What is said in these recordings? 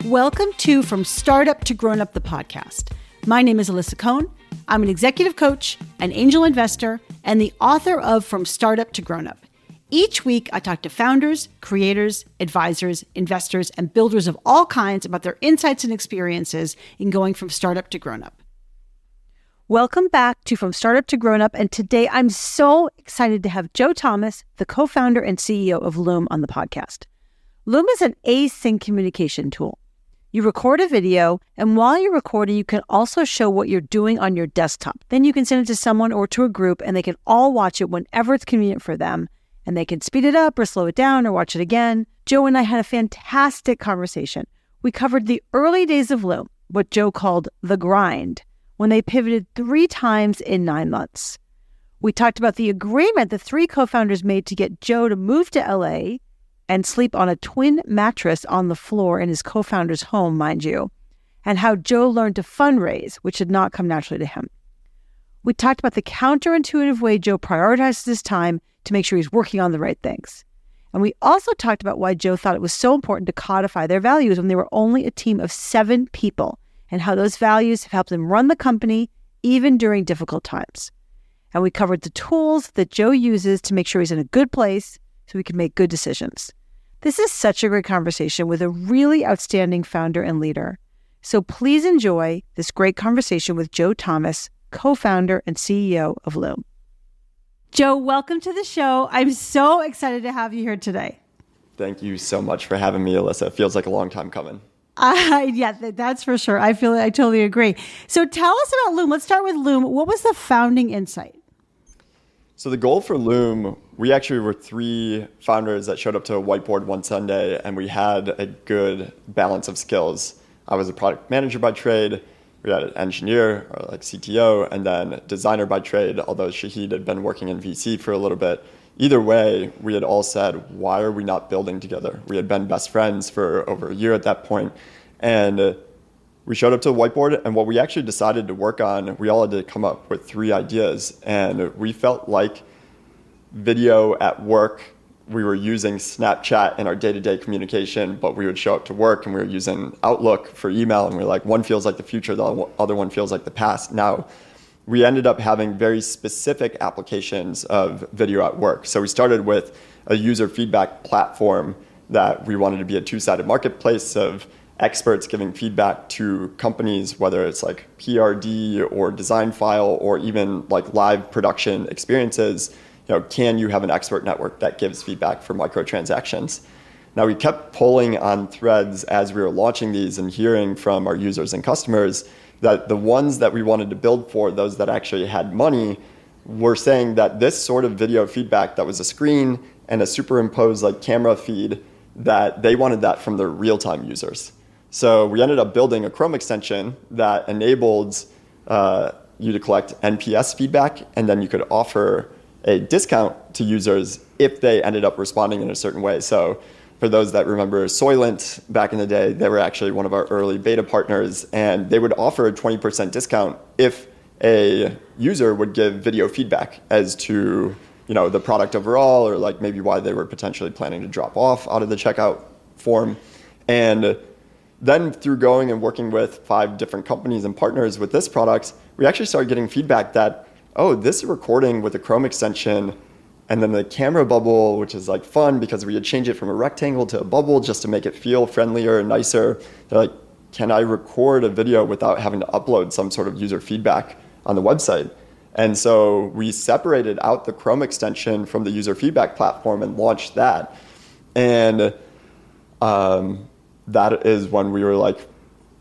Welcome to From Startup to Grown Up, the podcast. My name is Alyssa Cohn. I'm an executive coach, an angel investor, and the author of From Startup to Grown Up. Each week, I talk to founders, creators, advisors, investors, and builders of all kinds about their insights and experiences in going from startup to grown up. Welcome back to From Startup to Grown Up, and today I'm so excited to have Joe Thomas, the co-founder and CEO of Loom, on the podcast. Loom is an async communication tool. You record a video, and while you're recording, you can also show what you're doing on your desktop. Then you can send it to someone or to a group, and they can all watch it whenever it's convenient for them, and they can speed it up or slow it down or watch it again. Joe and I had a fantastic conversation. We covered the early days of Loom, what Joe called the grind, when they pivoted 3 times in 9 months. We talked about the agreement the 3 co-founders made to get Joe to move to LA and sleep on a twin mattress on the floor in his co-founder's home, mind you, and how Joe learned to fundraise, which did not come naturally to him. We talked about the counterintuitive way Joe prioritizes his time to make sure he's working on the right things. And we also talked about why Joe thought it was so important to codify their values when they were only a team of 7 people, and how those values have helped them run the company even during difficult times. And we covered the tools that Joe uses to make sure he's in a good place so he can make good decisions. This is such a great conversation with a really outstanding founder and leader. So please enjoy this great conversation with Joe Thomas, co-founder and CEO of Loom. Joe, welcome to the show. I'm so excited to have you here today. Thank you so much for having me, Alyssa. It feels like a long time coming. Yeah, that's for sure. I totally agree. So tell us about Loom. Let's start with Loom. What was the founding insight? So the goal for Loom, we actually were 3 founders that showed up to a whiteboard one Sunday, and we had a good balance of skills. I was a product manager by trade. We had an engineer, or like CTO, and then designer by trade, although Shahid had been working in VC for a little bit. Either way, we had all said, why are we not building together? We had been best friends for over a year at that point. And we showed up to a whiteboard, and what we actually decided to work on, we all had to come up with 3 ideas. And we felt like video at work, we were using Snapchat in our day-to-day communication, but we would show up to work and we were using Outlook for email, and we were like, one feels like the future, the other one feels like the past. Now, we ended up having very specific applications of video at work. So we started with a user feedback platform that we wanted to be a 2-sided marketplace of experts giving feedback to companies, whether it's like PRD or design file or even like live production experiences. Can you have an expert network that gives feedback for microtransactions? Now, we kept pulling on threads as we were launching these and hearing from our users and customers that the ones that we wanted to build for, those that actually had money, were saying that this sort of video feedback that was a screen and a superimposed like camera feed, that they wanted that from their real-time users. So we ended up building a Chrome extension that enabled you to collect NPS feedback, and then you could offer a discount to users if they ended up responding in a certain way. So for those that remember Soylent back in the day, they were actually one of our early beta partners, and they would offer a 20% discount if a user would give video feedback as to the product overall, or like maybe why they were potentially planning to drop off out of the checkout form. And then through going and working with 5 different companies and partners with this product, we actually started getting feedback that, this recording with a Chrome extension and then the camera bubble, which is like fun because we had changed it from a rectangle to a bubble just to make it feel friendlier and nicer. They're like, can I record a video without having to upload some sort of user feedback on the website? And so we separated out the Chrome extension from the user feedback platform and launched that. And that is when we were like,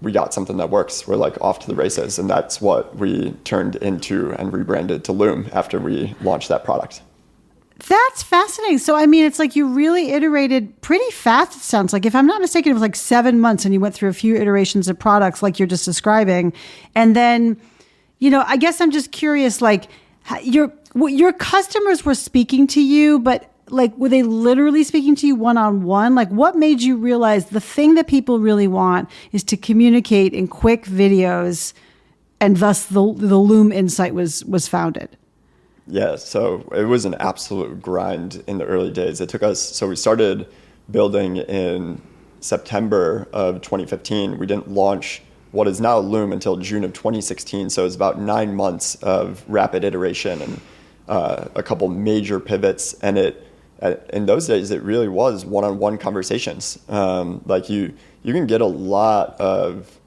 we got something that works. We're like off to the races. And that's what we turned into and rebranded to Loom after we launched that product. That's fascinating. So, it's like you really iterated pretty fast, it sounds like. If I'm not mistaken, it was like 7 months and you went through a few iterations of products like you're just describing. And then, I guess I'm just curious, like your customers were speaking to you, but like, were they literally speaking to you one-on-one? Like, what made you realize the thing that people really want is to communicate in quick videos, and thus the Loom insight was founded? Yeah, so it was an absolute grind in the early days. It took us, so we started building in September of 2015. We didn't launch what is now Loom until June of 2016. So it was about 9 months of rapid iteration and a couple major pivots. And in those days, it really was one-on-one conversations. Like you can get a lot of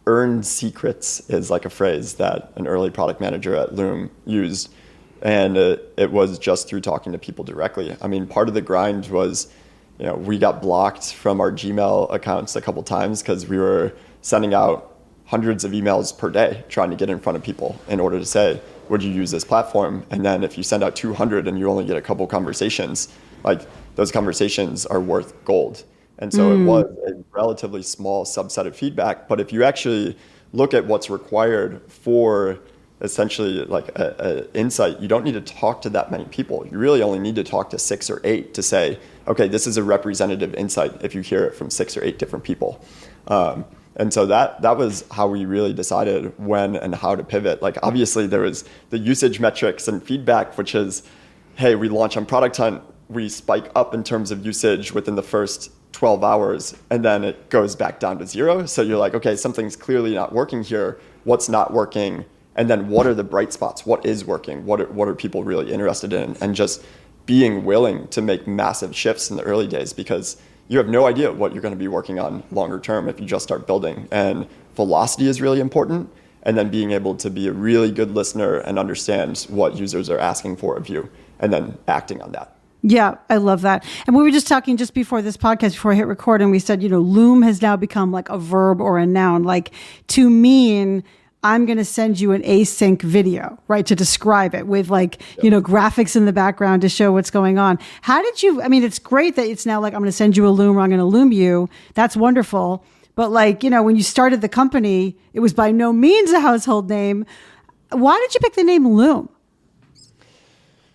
earned secrets, is like a phrase that an early product manager at Loom used. And it was just through talking to people directly. I mean, part of the grind was, we got blocked from our Gmail accounts a couple times because we were sending out hundreds of emails per day trying to get in front of people in order to say, would you use this platform? And then if you send out 200 and you only get a couple conversations, like those conversations are worth gold. And so it was a relatively small subset of feedback. But if you actually look at what's required for essentially like a insight, you don't need to talk to that many people. You really only need to talk to 6 or 8 to say, okay, this is a representative insight if you hear it from 6 or 8 different people. And so that was how we really decided when and how to pivot. Like obviously there was the usage metrics and feedback, which is, hey, we launch on Product Hunt, we spike up in terms of usage within the first 12 hours, and then it goes back down to 0. So you're like, okay, something's clearly not working here. What's not working? And then what are the bright spots? What is working? What are people really interested in? And just being willing to make massive shifts in the early days, because you have no idea what you're going to be working on longer term if you just start building. And velocity is really important. And then being able to be a really good listener and understand what users are asking for of you, and then acting on that. Yeah, I love that. And we were just talking just before this podcast, before I hit record, and we said, Loom has now become like a verb or a noun, like to mean I'm going to send you an async video, right? To describe it with graphics in the background to show what's going on. How did you, it's great that it's now like, I'm going to send you a Loom or I'm going to Loom you. That's wonderful. But when you started the company, it was by no means a household name. Why did you pick the name Loom?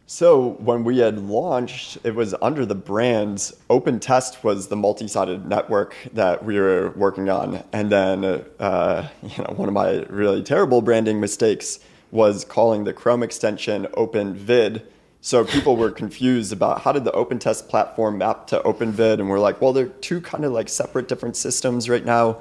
So when we had launched, it was under the brand. Open Test was the multi-sided network that we were working on. And then, one of my really terrible branding mistakes was calling the Chrome extension OpenVid. So people were confused about how did the Open Test platform map to OpenVid? And we're like, well, they're two kind of like separate different systems right now.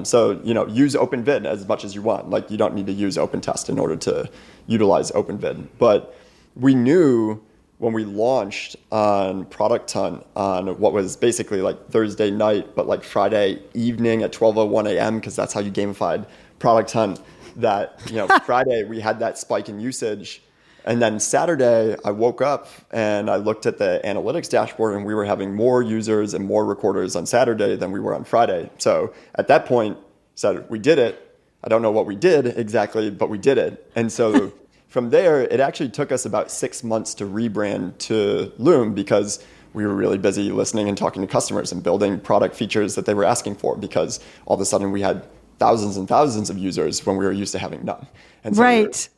So use OpenVid as much as you want. Like you don't need to use Open Test in order to utilize OpenVid. But we knew when we launched on Product Hunt on what was basically like Thursday night, but like Friday evening at 12:01 a.m., because that's how you gamified Product Hunt, that Friday we had that spike in usage. And then Saturday I woke up and I looked at the analytics dashboard and we were having more users and more recorders on Saturday than we were on Friday. So at that point, said we did it. I don't know what we did exactly, but we did it. And so from there, it actually took us about 6 months to rebrand to Loom, because we were really busy listening and talking to customers and building product features that they were asking for, because all of a sudden we had thousands and thousands of users when we were used to having none. And so right.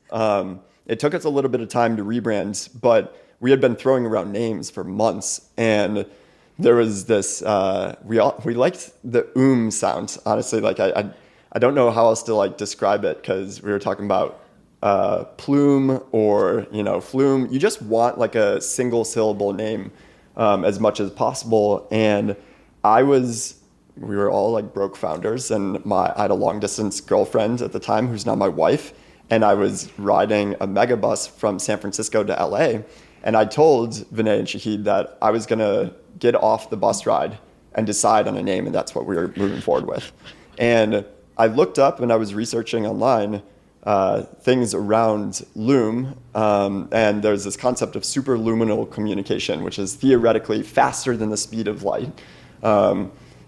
It took us a little bit of time to rebrand, but we had been throwing around names for months. And there was this, we liked the sound, honestly. Like I don't know how else to like describe it, because we were talking about plume or flume. You just want like a single syllable name as much as possible. And we were all like broke founders, and I had a long distance girlfriend at the time who's now my wife, and I was riding a megabus from San Francisco to LA, and I told Vinay and Shahid that I was gonna get off the bus ride and decide on a name, and that's what we were moving forward with. And I looked up and I was researching online things around Loom, and there's this concept of superluminal communication, which is theoretically faster than the speed of light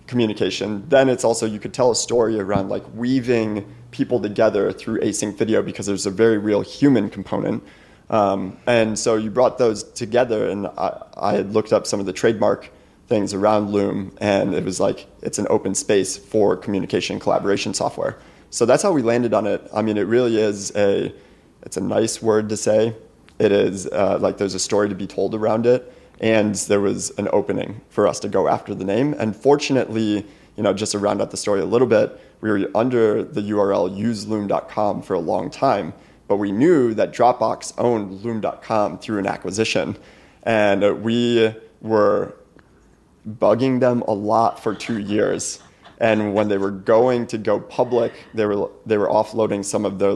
communication. Then it's also, you could tell a story around like weaving people together through async video, because there's a very real human component. And so you brought those together, and I had looked up some of the trademark things around Loom, and it was like, it's an open space for communication collaboration software. So that's how we landed on it. I mean, it really is it's a nice word to say. It is like there's a story to be told around it. And there was an opening for us to go after the name. And fortunately, just to round out the story a little bit, we were under the URL useloom.com for a long time. But we knew that Dropbox owned loom.com through an acquisition. And we were bugging them a lot for 2 years. And when they were going to go public, they were offloading some of their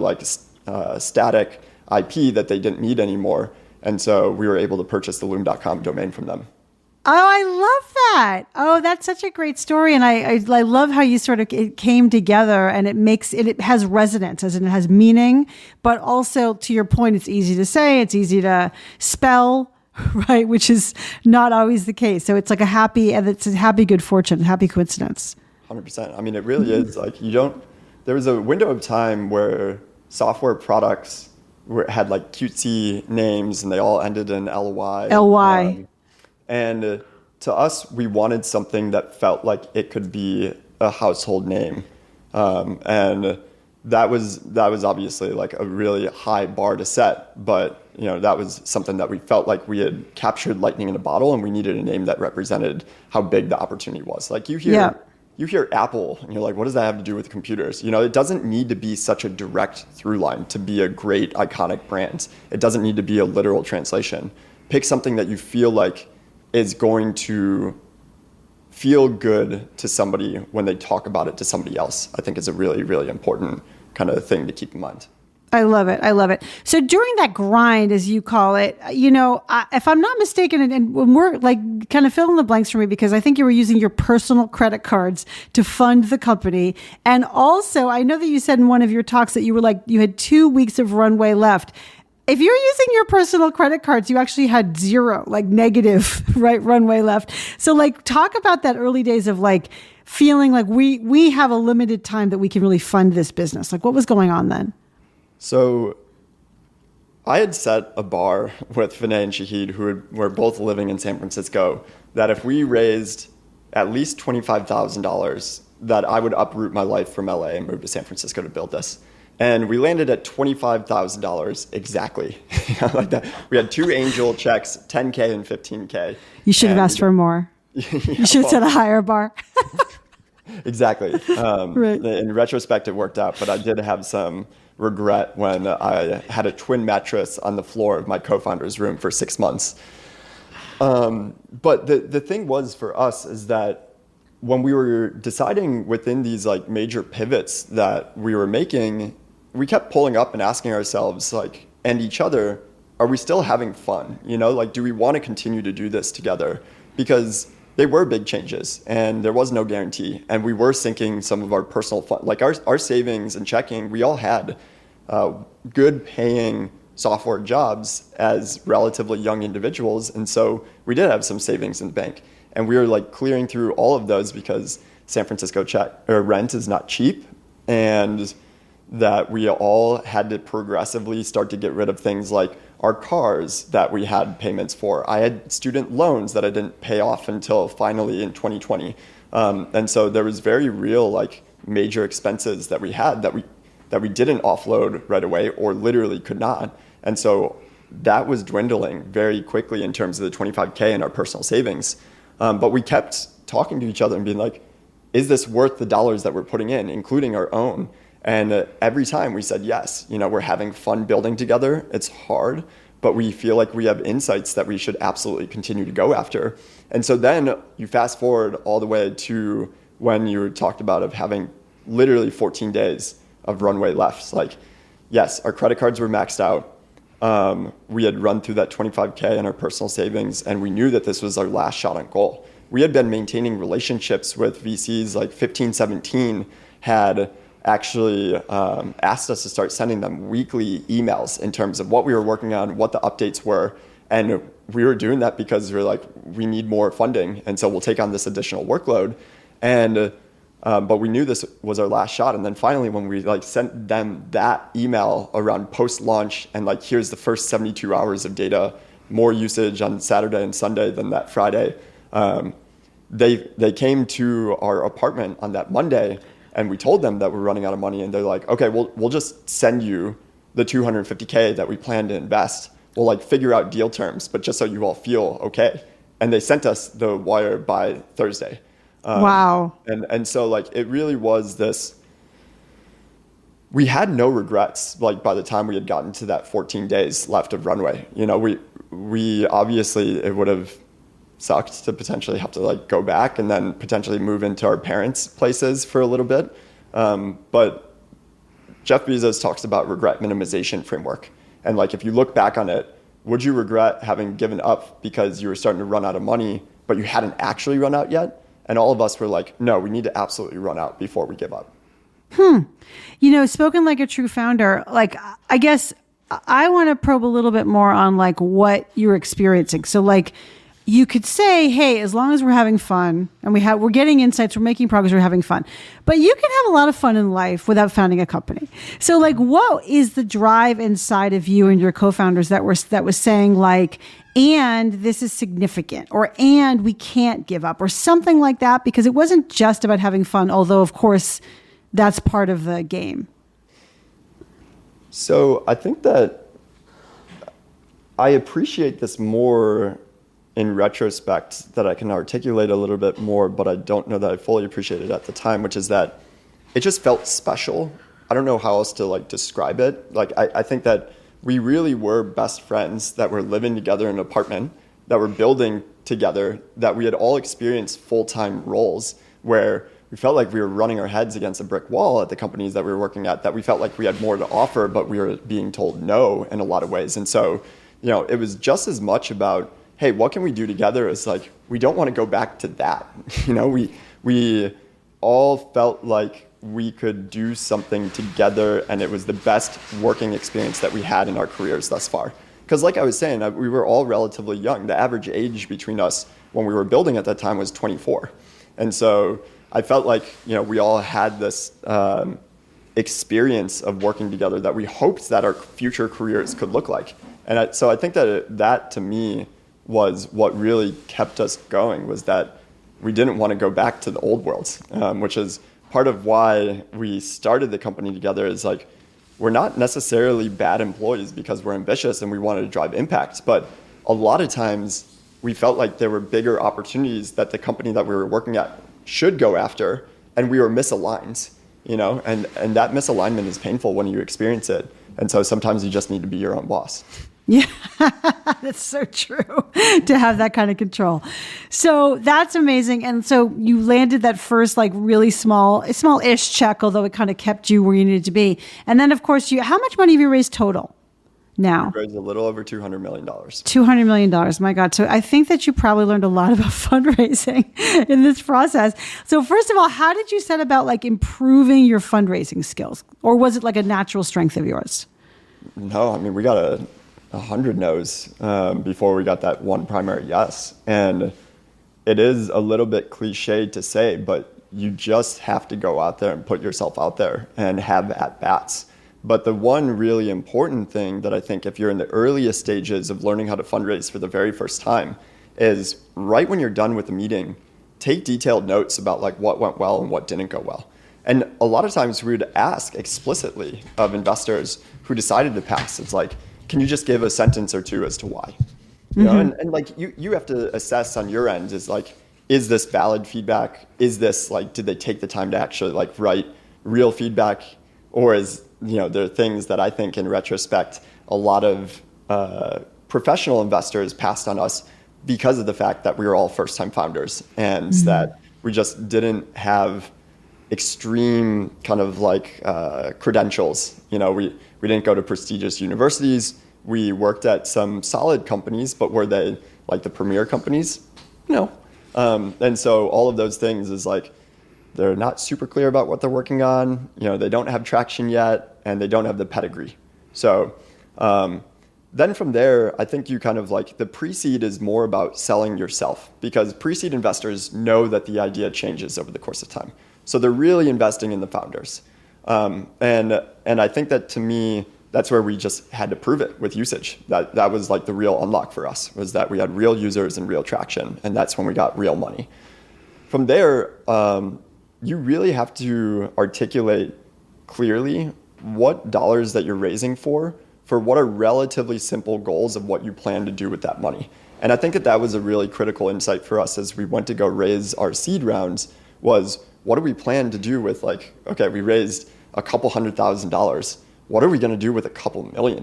static IP that they didn't need anymore. And so we were able to purchase the loom.com domain from them. Oh, I love that. Oh, that's such a great story. And I love how you it came together, and it has resonance, as in it has meaning, but also, to your point, it's easy to say, it's easy to spell, right? Which is not always the case. So it's like it's a happy good fortune, happy coincidence. 100%. I mean, it really is there was a window of time where software products had cutesy names and they all ended in LY. LY. And to us, we wanted something that felt like it could be a household name. And that was obviously a really high bar to set, but that was something that we felt like we had captured lightning in a bottle, and we needed a name that represented how big the opportunity was. You hear Apple and you're like, what does that have to do with computers? It doesn't need to be such a direct through line to be a great iconic brand. It doesn't need to be a literal translation. Pick something that you feel like is going to feel good to somebody when they talk about it to somebody else. I think is a really, really important kind of thing to keep in mind. I love it. I love it. So during that grind, as you call it, if I'm not mistaken, and when we're kind of fill in the blanks for me, because I think you were using your personal credit cards to fund the company. And also, I know that you said in one of your talks that you were you had 2 weeks of runway left. If you're using your personal credit cards, you actually had zero, negative, right, runway left. So talk about that early days of feeling like we have a limited time that we can really fund this business. What was going on then? So I had set a bar with Vinay and Shahid, who were both living in San Francisco, that if we raised at least $25,000, that I would uproot my life from LA and move to San Francisco to build this. And we landed at $25,000 exactly. That. We had 2 angel checks, $10K and $15K. You should have asked for more. You should have set a higher bar. Exactly. Right. In retrospect, it worked out, but I did have some regret when I had a twin mattress on the floor of my co-founder's room for 6 months. But the thing was for us is that when we were deciding within these major pivots that we were making, we kept pulling up and asking ourselves and each other, are we still having fun? Do we want to continue to do this together? Because they were big changes and there was no guarantee. And we were sinking some of our personal fun, our savings and checking. We all had good paying software jobs as relatively young individuals. And so we did have some savings in the bank. And we were clearing through all of those because San Francisco rent is not cheap. And that we all had to progressively start to get rid of things like our cars that we had payments for. I had student loans that I didn't pay off until finally in 2020. And so there was very real major expenses that we had that we didn't offload right away or literally could not. And so that was dwindling very quickly in terms of the 25K in our personal savings. But we kept talking to each other and being is this worth the dollars that we're putting in, including our own? And every time we said yes. We're having fun building together. It's hard, but we feel like we have insights that we should absolutely continue to go after. And so then you fast forward all the way to when you talked about of having literally 14 days of runway left. Yes, our credit cards were maxed out. We had run through that 25K in our personal savings, and we knew that this was our last shot on goal. We had been maintaining relationships with VCs 15, 17 had actually asked us to start sending them weekly emails in terms of what we were working on, what the updates were. And we were doing that because we were we need more funding. And so we'll take on this additional workload. And but we knew this was our last shot. And then finally, when we sent them that email around post-launch and here's the first 72 hours of data, more usage on Saturday and Sunday than that Friday, they came to our apartment on that Monday. And we told them that we're running out of money, and they're okay, we'll just send you the $250K that we plan to invest. We'll figure out deal terms, but just so you all feel okay. And they sent us the wire by Thursday. Wow. And so it really was this. We had no regrets. By the time we had gotten to that 14 days left of runway, we obviously it would have sucked to potentially have to like go back and then potentially move into our parents' places for a little bit. But Jeff Bezos talks about regret minimization framework. And like, if you look back on it, would you regret having given up because you were starting to run out of money, but you hadn't actually run out yet? And all of us were like, no, we need to absolutely run out before we give up. Spoken like a true founder, like, I guess I want to probe a little bit more on like what you're experiencing. So like, you could say, hey, as long as we're having fun and we're getting insights, we're making progress, we're having fun. But you can have a lot of fun in life without founding a company. So like, what is the drive inside of you and your co-founders that was saying like, and this is significant, or and we can't give up, or something like that? Because it wasn't just about having fun, although of course that's part of the game. So I think that I appreciate this more in retrospect, that I can articulate a little bit more, but I don't know that I fully appreciated it at the time, which is that it just felt special. I don't know how else to like describe it. Like, I think that we really were best friends that were living together in an apartment, that were building together, that we had all experienced full-time roles where we felt like we were running our heads against a brick wall at the companies that we were working at, that we felt like we had more to offer, but we were being told no in a lot of ways. And so, it was just as much about, hey, what can we do together? It's like, we don't want to go back to that. We all felt like we could do something together, and it was the best working experience that we had in our careers thus far. Because like I was saying, we were all relatively young. The average age between us when we were building at that time was 24. And so I felt like, we all had this experience of working together that we hoped that our future careers could look like. And so I think that to me was what really kept us going, was that we didn't want to go back to the old world, which is part of why we started the company together. Is like, we're not necessarily bad employees because we're ambitious and we wanted to drive impact, but a lot of times we felt like there were bigger opportunities that the company that we were working at should go after, and we were misaligned, and that misalignment is painful when you experience it. And so sometimes you just need to be your own boss. Yeah, that's so true, to have that kind of control. So that's amazing. And so you landed that first like really small-ish check, although it kind of kept you where you needed to be. And then of course, how much money have you raised total now? We raised a little over $200 million. $200 million, my God. So I think that you probably learned a lot about fundraising in this process. So first of all, how did you set about like improving your fundraising skills? Or was it like a natural strength of yours? No, we got 100 no's before we got that one primary yes. And it is a little bit cliche to say, but you just have to go out there and put yourself out there and have at-bats. But the one really important thing that I think, if you're in the earliest stages of learning how to fundraise for the very first time, is right when you're done with the meeting, take detailed notes about like what went well and what didn't go well. And a lot of times we would ask explicitly of investors who decided to pass, it's like, can you just give a sentence or two as to why? And like you have to assess on your end, is like, is this valid feedback? Is this like, did they take the time to actually like write real feedback? Or is, there are things that I think in retrospect, a lot of professional investors passed on us because of the fact that we were all first-time founders, and that we just didn't have extreme kind of like credentials. We didn't go to prestigious universities. We worked at some solid companies, but were they like the premier companies? No. And so all of those things is like, they're not super clear about what they're working on. They don't have traction yet, and they don't have the pedigree. So then from there, I think you kind of like, the pre-seed is more about selling yourself, because pre-seed investors know that the idea changes over the course of time. So they're really investing in the founders. And I think that, to me, that's where we just had to prove it with usage. That was like the real unlock for us, was that we had real users and real traction. And that's when we got real money. From there, you really have to articulate clearly what dollars that you're raising for what are relatively simple goals of what you plan to do with that money. And I think that was a really critical insight for us as we went to go raise our seed rounds, was what do we plan to do with, like, okay, we raised a couple $100,000. What are we going to do with a couple $1 million?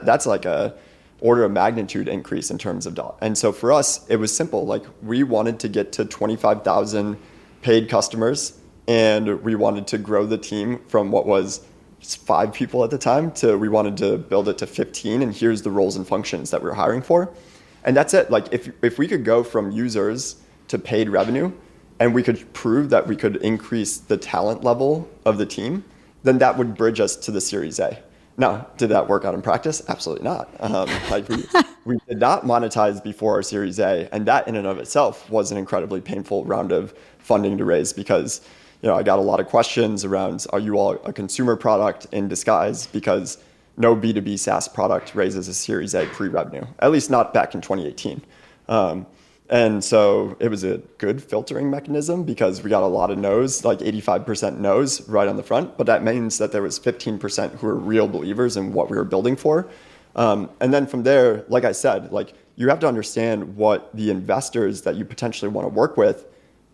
That's like a order of magnitude increase in terms of dollars. And so for us, it was simple. Like we wanted to get to 25,000 paid customers, and we wanted to grow the team from what was 5 people at the time to we wanted to build it to 15. And here's the roles and functions that we're hiring for. And that's it. Like if we could go from users to paid revenue, and we could prove that we could increase the talent level of the team, then that would bridge us to the Series A. Now, did that work out in practice? Absolutely not. We did not monetize before our Series A, and that in and of itself was an incredibly painful round of funding to raise because I got a lot of questions around, are you all a consumer product in disguise? Because no B2B SaaS product raises a Series A pre-revenue, at least not back in 2018. And so it was a good filtering mechanism because we got a lot of no's, like 85% no's right on the front. But that means that there was 15% who were real believers in what we were building for. And then from there, like I said, like you have to understand what the investors that you potentially want to work with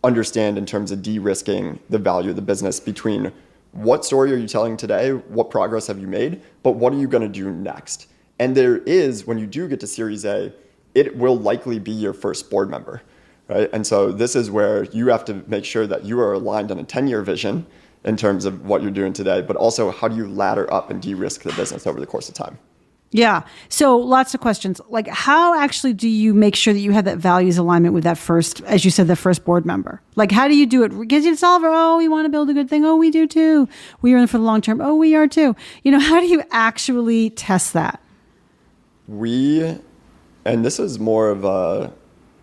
understand in terms of de-risking the value of the business between what story are you telling today, what progress have you made, but what are you going to do next? And there is, when you do get to Series A, it will likely be your first board member, right? And so this is where you have to make sure that you are aligned on a 10-year vision in terms of what you're doing today, but also how do you ladder up and de-risk the business over the course of time? Yeah. So lots of questions. Like how actually do you make sure that you have that values alignment with that first, as you said, the first board member? Like how do you do it? Because it's all, oh, we want to build a good thing. Oh, we do too. We are in it for the long term. Oh, we are too. How do you actually test that? And this is more of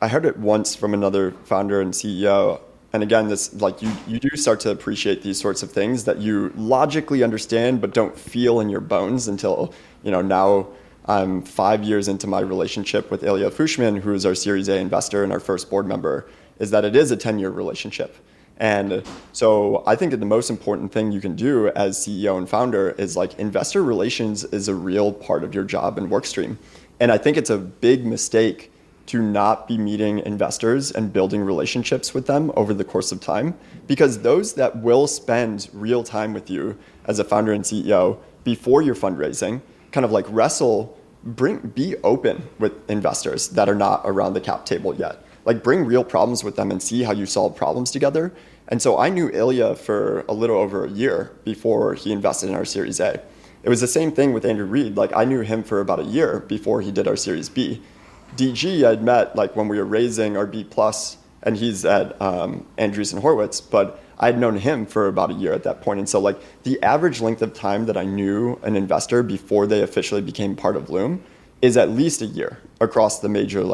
I heard it once from another founder and CEO. And again, this like you do start to appreciate these sorts of things that you logically understand but don't feel in your bones until, now I'm 5 years into my relationship with Ilya Fushman, who is our Series A investor and our first board member, is that it is a 10-year relationship. And so I think that the most important thing you can do as CEO and founder is like investor relations is a real part of your job and work stream. And I think it's a big mistake to not be meeting investors and building relationships with them over the course of time, because those that will spend real time with you as a founder and CEO before you're fundraising, kind of like be open with investors that are not around the cap table yet. Like bring real problems with them and see how you solve problems together. And so I knew Ilya for a little over a year before he invested in our Series A. It was the same thing with Andrew Reed. Like I knew him for about a year before he did our Series B. DG I'd met like when we were raising our B+, and he's at Andreessen Horowitz, but I'd known him for about a year at that point. And so like the average length of time that I knew an investor before they officially became part of Loom is at least a year across the major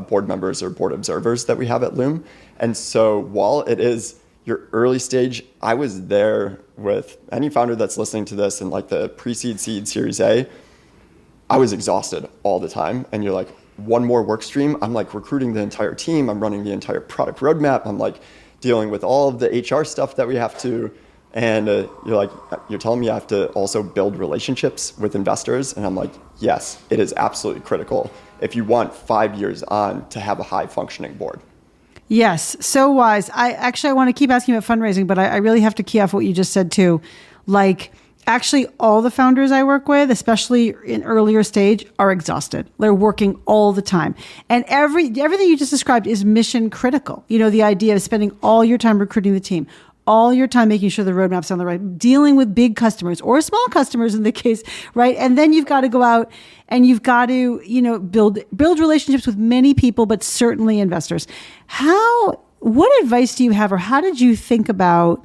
board members or board observers that we have at Loom. And so while it is your early stage, I was there with any founder that's listening to this in like the pre-seed, seed, Series A. I was exhausted all the time. And you're like, one more work stream. I'm like recruiting the entire team. I'm running the entire product roadmap. I'm like dealing with all of the HR stuff that we have to. And you're telling me I have to also build relationships with investors. And I'm like, yes, it is absolutely critical if you want 5 years on to have a high functioning board. Yes, so wise. I want to keep asking about fundraising, but I really have to key off what you just said too. Like, actually, all the founders I work with, especially in earlier stage, are exhausted. They're working all the time. And everything you just described is mission critical. The idea of spending all your time recruiting the team, all your time making sure the roadmap's on the right, dealing with big customers or small customers in the case, right? And then you've got to go out and you've got to, build relationships with many people, but certainly investors. What advice do you have, or how did you think about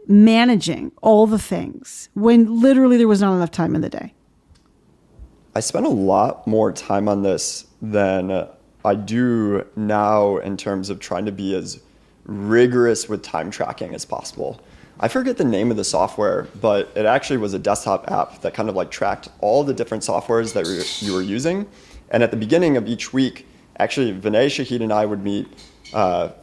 managing all the things when literally there was not enough time in the day? I spent a lot more time on this than I do now in terms of trying to be as rigorous with time tracking as possible. I forget the name of the software, but it actually was a desktop app that kind of like tracked all the different softwares that you were using. And at the beginning of each week, actually Vinay, Shahid, and I would meet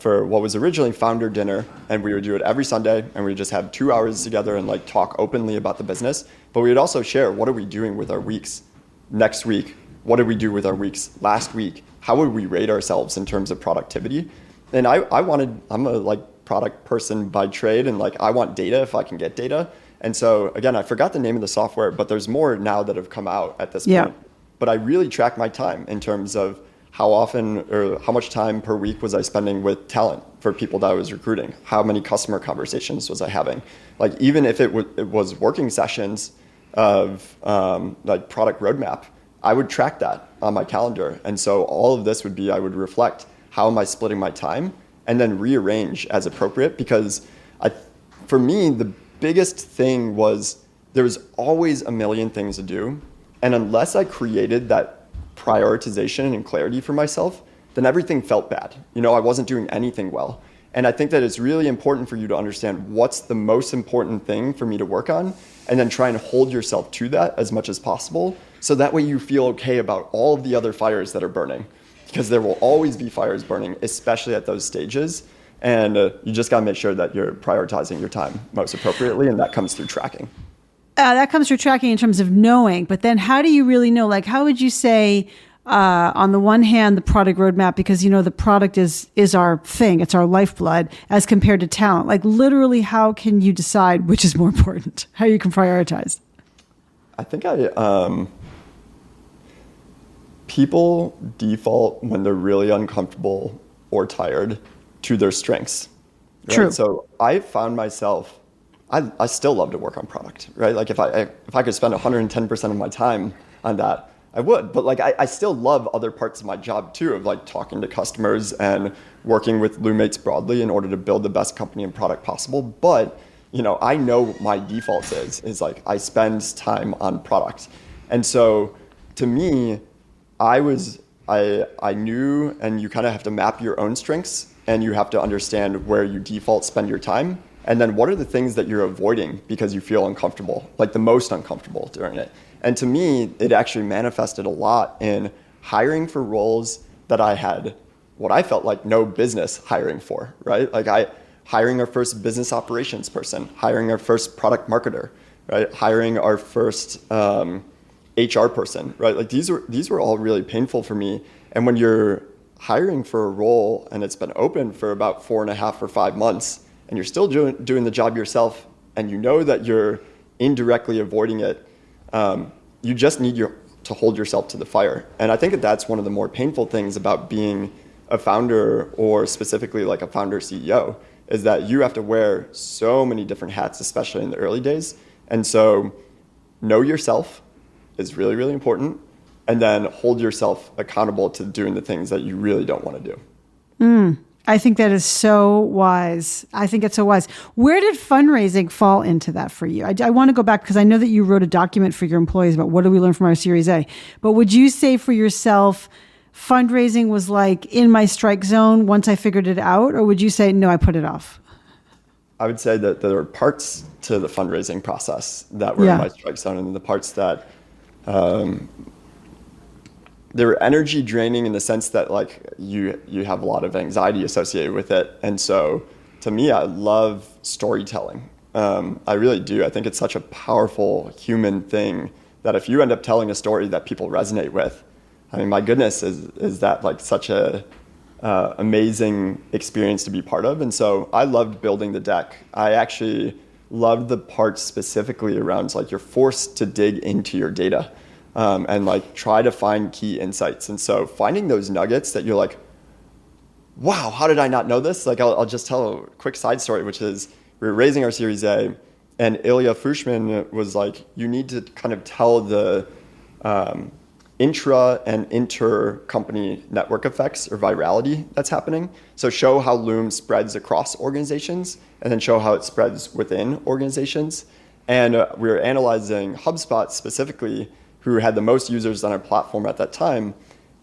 for what was originally founder dinner, and we would do it every Sunday, and we would just have 2 hours together and like talk openly about the business. But we would also share, what are we doing with our weeks next week? What did we do with our weeks last week? How would we rate ourselves in terms of productivity? And I'm a like product person by trade, and like I want data if I can get data. And so again, I forgot the name of the software, but there's more now that have come out at this point. but I really track my time in terms of how often or how much time per week was I spending with talent for people that I was recruiting? How many customer conversations was I having? Like even if it was working sessions of like product roadmap, I would track that on my calendar. And so all of this would be, I would reflect how am I splitting my time and then rearrange as appropriate, because for me, the biggest thing was there was always a million things to do. And unless I created that prioritization and clarity for myself, then everything felt bad. I wasn't doing anything well. And I think that it's really important for you to understand what's the most important thing for me to work on, and then try and hold yourself to that as much as possible. So that way you feel okay about all of the other fires that are burning, because there will always be fires burning, especially at those stages. And you just got to make sure that you're prioritizing your time most appropriately. And that comes through tracking. That comes through tracking in terms of knowing, but then how do you really know? Like, how would you say, on the one hand, the product roadmap, because, the product is our thing, it's our lifeblood, as compared to talent. Like literally, how can you decide which is more important? How you can prioritize? I think people default when they're really uncomfortable or tired to their strengths. Right? True. So I found myself, I still love to work on product, right? Like if I could spend 110% of my time on that, I would. But like I still love other parts of my job too, of like talking to customers and working with Loommates broadly in order to build the best company and product possible. But I know my default is like I spend time on product. And so to me, I knew, and you kind of have to map your own strengths, and you have to understand where you default spend your time. And then what are the things that you're avoiding because you feel uncomfortable, like the most uncomfortable during it. And to me, it actually manifested a lot in hiring for roles that I had what I felt like no business hiring for, right? Like hiring our first business operations person, hiring our first product marketer, right? Hiring our first HR person, right? Like these were all really painful for me. And when you're hiring for a role and it's been open for about 4.5 or 5 months, and you're still doing the job yourself, and you know that you're indirectly avoiding it, you just need to hold yourself to the fire. And I think that that's one of the more painful things about being a founder, or specifically like a founder CEO, is that you have to wear so many different hats, especially in the early days. And so know yourself is really, really important. And then hold yourself accountable to doing the things that you really don't want to do. I think that is so wise. I think it's so wise. Where did fundraising fall into that for you? I want to go back because I know that you wrote a document for your employees about what do we learn from our Series A. But would you say for yourself, fundraising was like in my strike zone once I figured it out? Or would you say, no, I put it off? I would say that there are parts to the fundraising process that were in my strike zone, and the parts that they were energy draining in the sense that like you have a lot of anxiety associated with it. And so to me, I love storytelling. I really do. I think it's such a powerful human thing that if you end up telling a story that people resonate with, I mean, my goodness, is that like such a amazing experience to be part of. And so I loved building the deck. I actually loved the parts specifically around like you're forced to dig into your data. And like try to find key insights. And so finding those nuggets that you're like, wow, how did I not know this? Like I'll just tell a quick side story, which is we were raising our Series A, and Ilya Fushman was like, you need to kind of tell the intra and inter-company network effects or virality that's happening. So show how Loom spreads across organizations, and then show how it spreads within organizations. And we were analyzing HubSpot specifically, who had the most users on our platform at that time.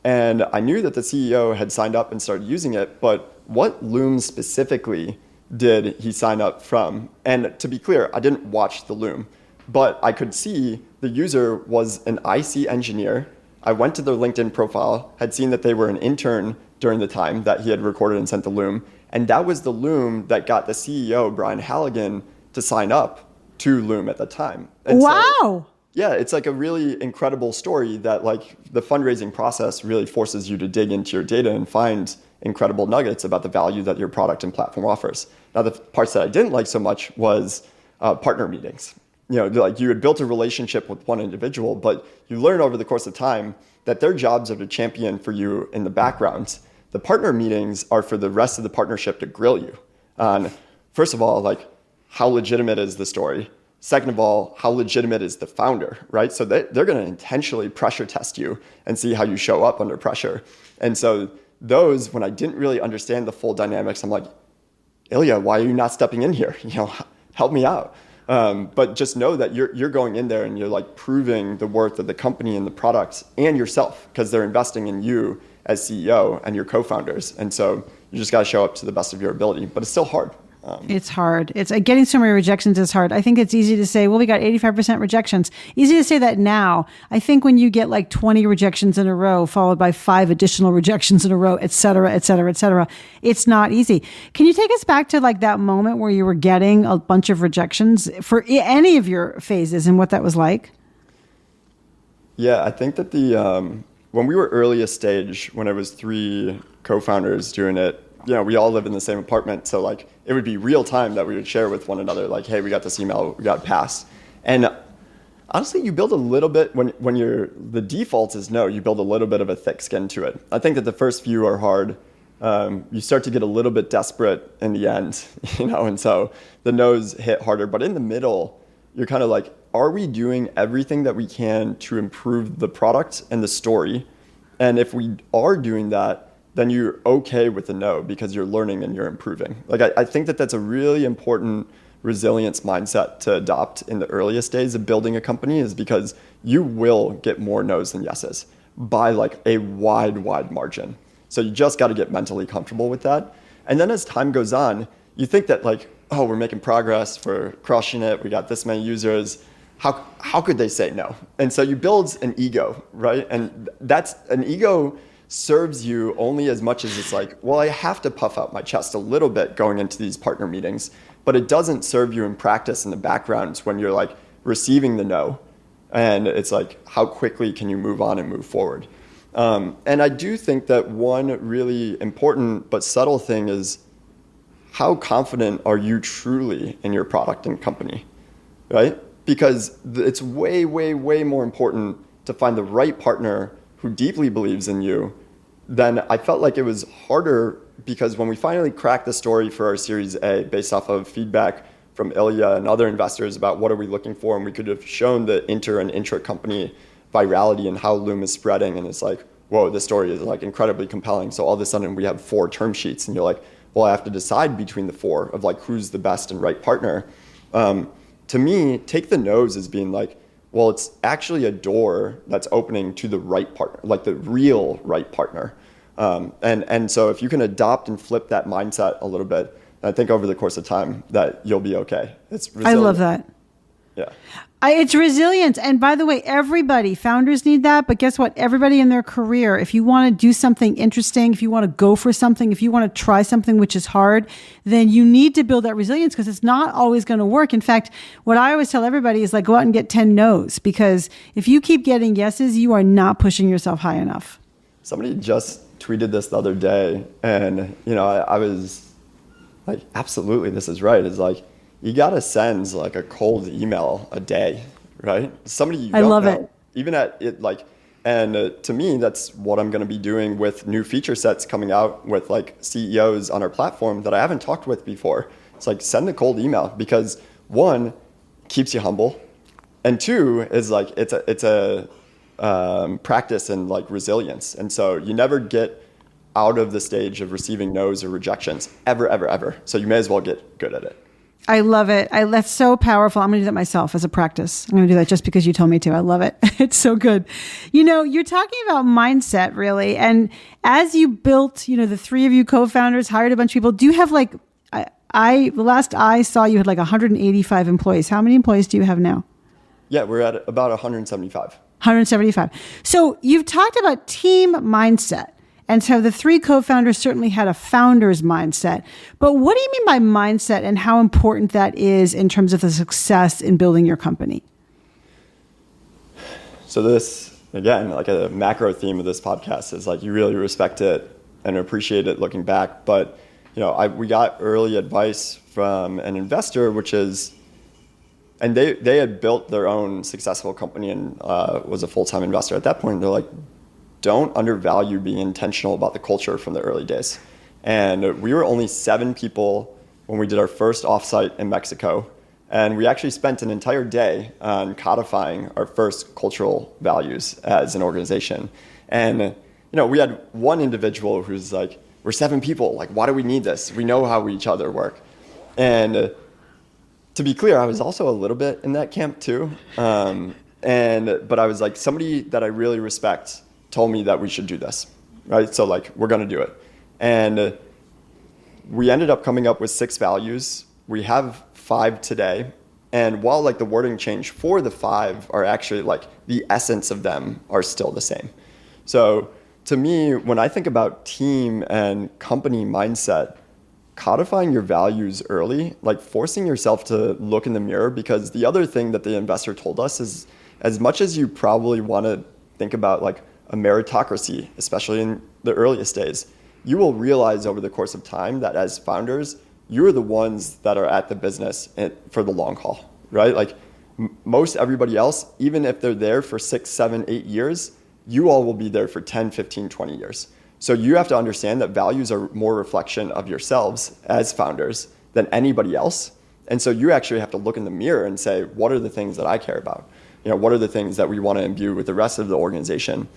And I knew that the CEO had signed up and started using it, but what Loom specifically did he sign up from? And to be clear, I didn't watch the Loom, but I could see the user was an IC engineer. I went to their LinkedIn profile, had seen that they were an intern during the time that he had recorded and sent the Loom. And that was the Loom that got the CEO, Brian Halligan, to sign up to Loom at the time. And wow. So, yeah, it's like a really incredible story that like the fundraising process really forces you to dig into your data and find incredible nuggets about the value that your product and platform offers. Now, the parts that I didn't like so much was partner meetings, like you had built a relationship with one individual, but you learn over the course of time that their jobs are to champion for you in the background. The partner meetings are for the rest of the partnership to grill you on, first of all, like how legitimate is the story? Second of all, how legitimate is the founder, right? So they're going to intentionally pressure test you and see how you show up under pressure. And so those, when I didn't really understand the full dynamics, I'm like, Ilya, why are you not stepping in here? Help me out. But just know that you're going in there and you're like proving the worth of the company and the products and yourself, because they're investing in you as CEO and your co-founders. And so you just got to show up to the best of your ability, but it's still hard. It's hard. It's getting so many rejections is hard. I think it's easy to say, well, we got 85% rejections. Easy to say that now. I think when you get like 20 rejections in a row, followed by 5 additional rejections in a row, et cetera, et cetera, et cetera, it's not easy. Can you take us back to like that moment where you were getting a bunch of rejections for any of your phases and what that was like? Yeah, I think that when we were earliest stage, when it was 3 co-founders doing it, we all live in the same apartment. So like it would be real time that we would share with one another, like, hey, we got this email, we got passed. And honestly, you build a little bit when the default is no, you build a little bit of a thick skin to it. I think that the first few are hard. You start to get a little bit desperate in the end, and so the no's hit harder. But in the middle, you're kind of like, are we doing everything that we can to improve the product and the story? And if we are doing that, then you're okay with the no because you're learning and you're improving. Like I think that that's a really important resilience mindset to adopt in the earliest days of building a company, is because you will get more no's than yeses by like a wide margin. So you just got to get mentally comfortable with that. And then as time goes on, you think that like, oh, we're making progress, we're crushing it, we got this many users. How could they say no? And so you build an ego, right? And that's an ego serves you only as much as it's like, well, I have to puff out my chest a little bit going into these partner meetings, but it doesn't serve you in practice in the background when you're like receiving the no. And it's like, how quickly can you move on and move forward? And I do think that one really important but subtle thing is, how confident are you truly in your product and company, right? Because it's way more important to find the right partner who deeply believes in you. Then I felt like it was harder, because when we finally cracked the story for our Series A based off of feedback from Ilya and other investors about what are we looking for, and we could have shown the inter and intra-company virality and how Loom is spreading, and it's like, whoa, this story is like incredibly compelling. So all of a sudden we have 4 term sheets, and you're like, well, I have to decide between the 4 of like who's the best and right partner. To me, take the no's as being like, well, it's actually a door that's opening to the right partner, like the real right partner. And so if you can adopt and flip that mindset a little bit, I think over the course of time that you'll be okay. It's resilient. I love that. Yeah. It's resilience. And by the way, founders need that. But guess what? Everybody in their career, if you want to do something interesting, if you want to go for something, if you want to try something which is hard, then you need to build that resilience, because it's not always going to work. In fact, what I always tell everybody is like, go out and get 10 no's, because if you keep getting yeses, you are not pushing yourself high enough. Somebody just tweeted this the other day, and I was like, absolutely, this is right. It's like, you got to send like a cold email a day, right? Somebody you don't know. I love it. Even at it, like, and to me, that's what I'm going to be doing with new feature sets coming out with like CEOs on our platform that I haven't talked with before. It's like, send a cold email, because 1, keeps you humble, and 2 is like, it's a practice in like resilience. And so you never get out of the stage of receiving no's or rejections ever. So you may as well get good at it. I love it. That's so powerful. I'm going to do that myself as a practice. I'm going to do that just because you told me to. I love it. It's so good. You're talking about mindset, really. And as you built, the 3 of you co-founders hired a bunch of people. Do you have like, the last I saw you had like 185 employees. How many employees do you have now? Yeah, we're at about 175. 175. So you've talked about team mindset. And so the 3 co-founders certainly had a founder's mindset. But what do you mean by mindset, and how important that is in terms of the success in building your company? So this, again, like a macro theme of this podcast is like, you really respect it and appreciate it looking back. But we got early advice from an investor, which is, and they had built their own successful company and was a full-time investor. At that point, they're like, don't undervalue being intentional about the culture from the early days. And we were only 7 people when we did our first offsite in Mexico. And we actually spent an entire day on codifying our first cultural values as an organization. And we had one individual who's like, we're 7 people, like, why do we need this? We know how each other work. And to be clear, I was also a little bit in that camp too. But I was like, somebody that I really respect told me that we should do this, right? So like, we're gonna do it. And we ended up coming up with 6 values. We have 5 today. And while like the wording changed, 4 of the 5 are actually like the essence of them are still the same. So to me, when I think about team and company mindset, codifying your values early, like forcing yourself to look in the mirror, because the other thing that the investor told us is, as much as you probably want to think about like a meritocracy, especially in the earliest days, you will realize over the course of time that as founders, you're the ones that are at the business for the long haul, right? Like most everybody else, even if they're there for 6, 7, 8 years, you all will be there for 10, 15, 20 years. So you have to understand that values are more reflection of yourselves as founders than anybody else. And so you actually have to look in the mirror and say, what are the things that I care about? What are the things that we want to imbue with the rest of the organization?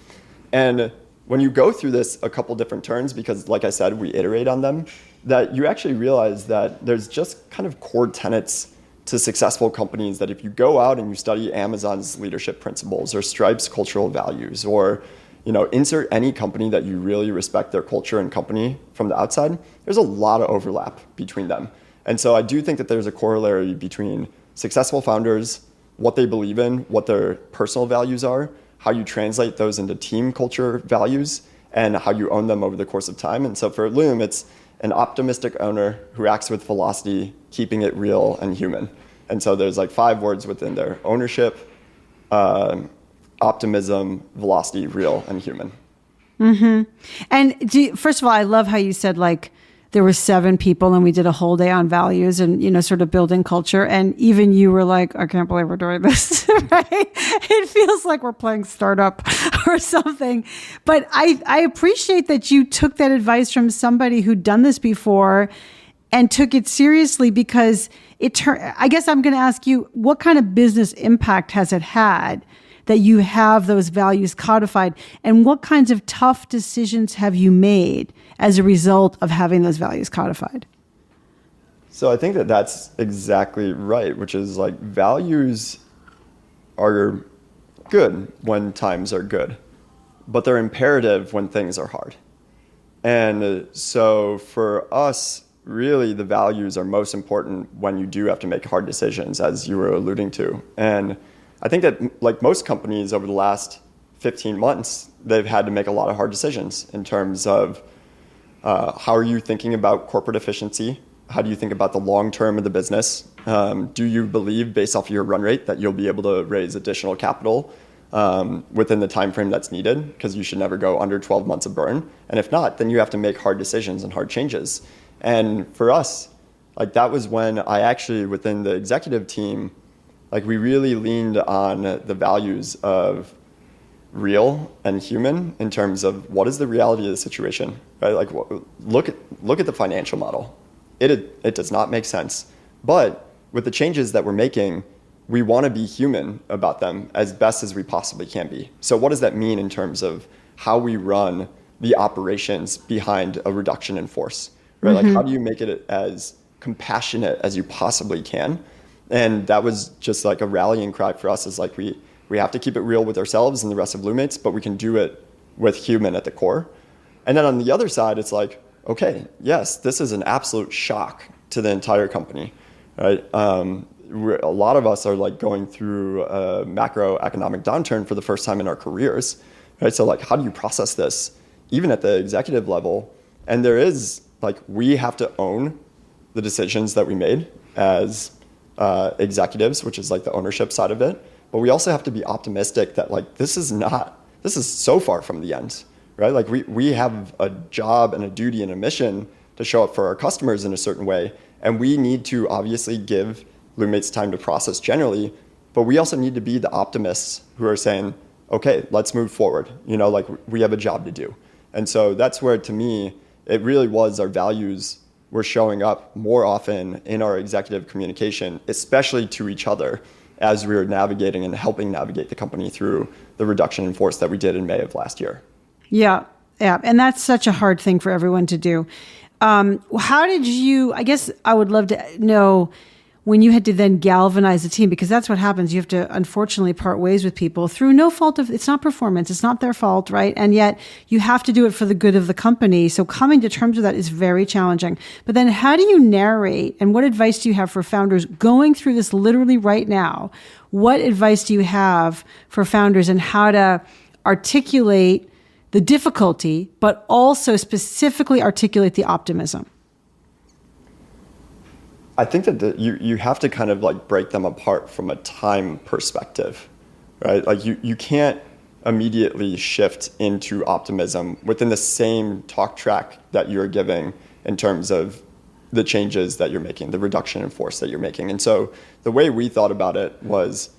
And when you go through this a couple different turns, because like I said, we iterate on them, that you actually realize that there's just kind of core tenets to successful companies that if you go out and you study Amazon's leadership principles or Stripe's cultural values, or insert any company that you really respect their culture and company from the outside, there's a lot of overlap between them. And so I do think that there's a corollary between successful founders, what they believe in, what their personal values are, how you translate those into team culture values, and how you own them over the course of time. And so for Loom, it's an optimistic owner who acts with velocity, keeping it real and human. And so there's like 5 words within there: ownership, optimism, velocity, real, and human. Mm-hmm. And first of all, I love how you said like there were 7 people and we did a whole day on values and, sort of building culture. And even you were like, I can't believe we're doing this, right? It feels like we're playing startup or something. But I appreciate that you took that advice from somebody who'd done this before and took it seriously, because I guess I'm going to ask you, what kind of business impact has it had that you have those values codified, and what kinds of tough decisions have you made as a result of having those values codified? So I think that that's exactly right, which is like values are good when times are good, but they're imperative when things are hard. And so for us, really the values are most important when you do have to make hard decisions, as you were alluding to. And I think that like most companies over the last 15 months, they've had to make a lot of hard decisions in terms of how are you thinking about corporate efficiency? How do you think about the long term of the business? Do you believe, based off of your run rate, that you'll be able to raise additional capital within the time frame that's needed? Because you should never go under 12 months of burn. And if not, then you have to make hard decisions and hard changes. And for us, like that was when I actually, within the executive team, like we really leaned on the values of real and human in terms of what is the reality of the situation, right? Like look at the financial model. It does not make sense. But with the changes that we're making, we want to be human about them as best as we possibly can be. So what does that mean in terms of how we run the operations behind a reduction in force, right? Mm-hmm. Like how do you make it as compassionate as you possibly can? And that was just like a rallying cry for us, is like we have to keep it real with ourselves and the rest of Loommates, but we can do it with human at the core. And then on the other side, it's like, okay, yes, this is an absolute shock to the entire company, right? A lot of us are like going through a macroeconomic downturn for the first time in our careers, right? So like, how do you process this, even at the executive level? And there is like, we have to own the decisions that we made as executives, which is like the ownership side of it. But we also have to be optimistic that like, this is so far from the end, right? Like we have a job and a duty and a mission to show up for our customers in a certain way. And we need to obviously give Loom makes time to process generally, but we also need to be the optimists who are saying, okay, let's move forward. Like we have a job to do. And so that's where, to me, it really was our values were showing up more often in our executive communication, especially to each other, as we were navigating and helping navigate the company through the reduction in force that we did in May of last year. Yeah. And that's such a hard thing for everyone to do. How did you, I guess I would love to know when you had to then galvanize the team, because that's what happens. You have to, unfortunately, part ways with people through no fault of, it's not performance, it's not their fault, right? And yet you have to do it for the good of the company. So coming to terms with that is very challenging. But then how do you narrate, and what advice do you have for founders going through this literally right now? What advice do you have for founders and how to articulate the difficulty, but also specifically articulate the optimism? I think that you have to kind of like break them apart from a time perspective, right? Like you can't immediately shift into optimism within the same talk track that you're giving in terms of the changes that you're making, the reduction in force that you're making. And so the way we thought about it was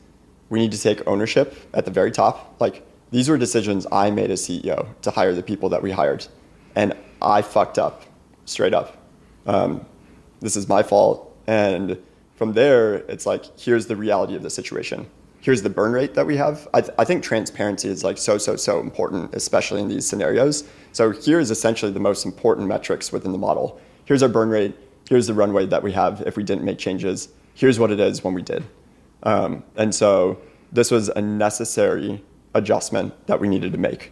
we need to take ownership at the very top. Like these were decisions I made as CEO to hire the people that we hired. And I fucked up, straight up. This is my fault. And from there, it's like, here's the reality of the situation. Here's the burn rate that we have. I think transparency is like so important, especially in these scenarios. So here's essentially the most important metrics within the model. Here's our burn rate. Here's the runway that we have if we didn't make changes. Here's what it is when we did. And so this was a necessary adjustment that we needed to make.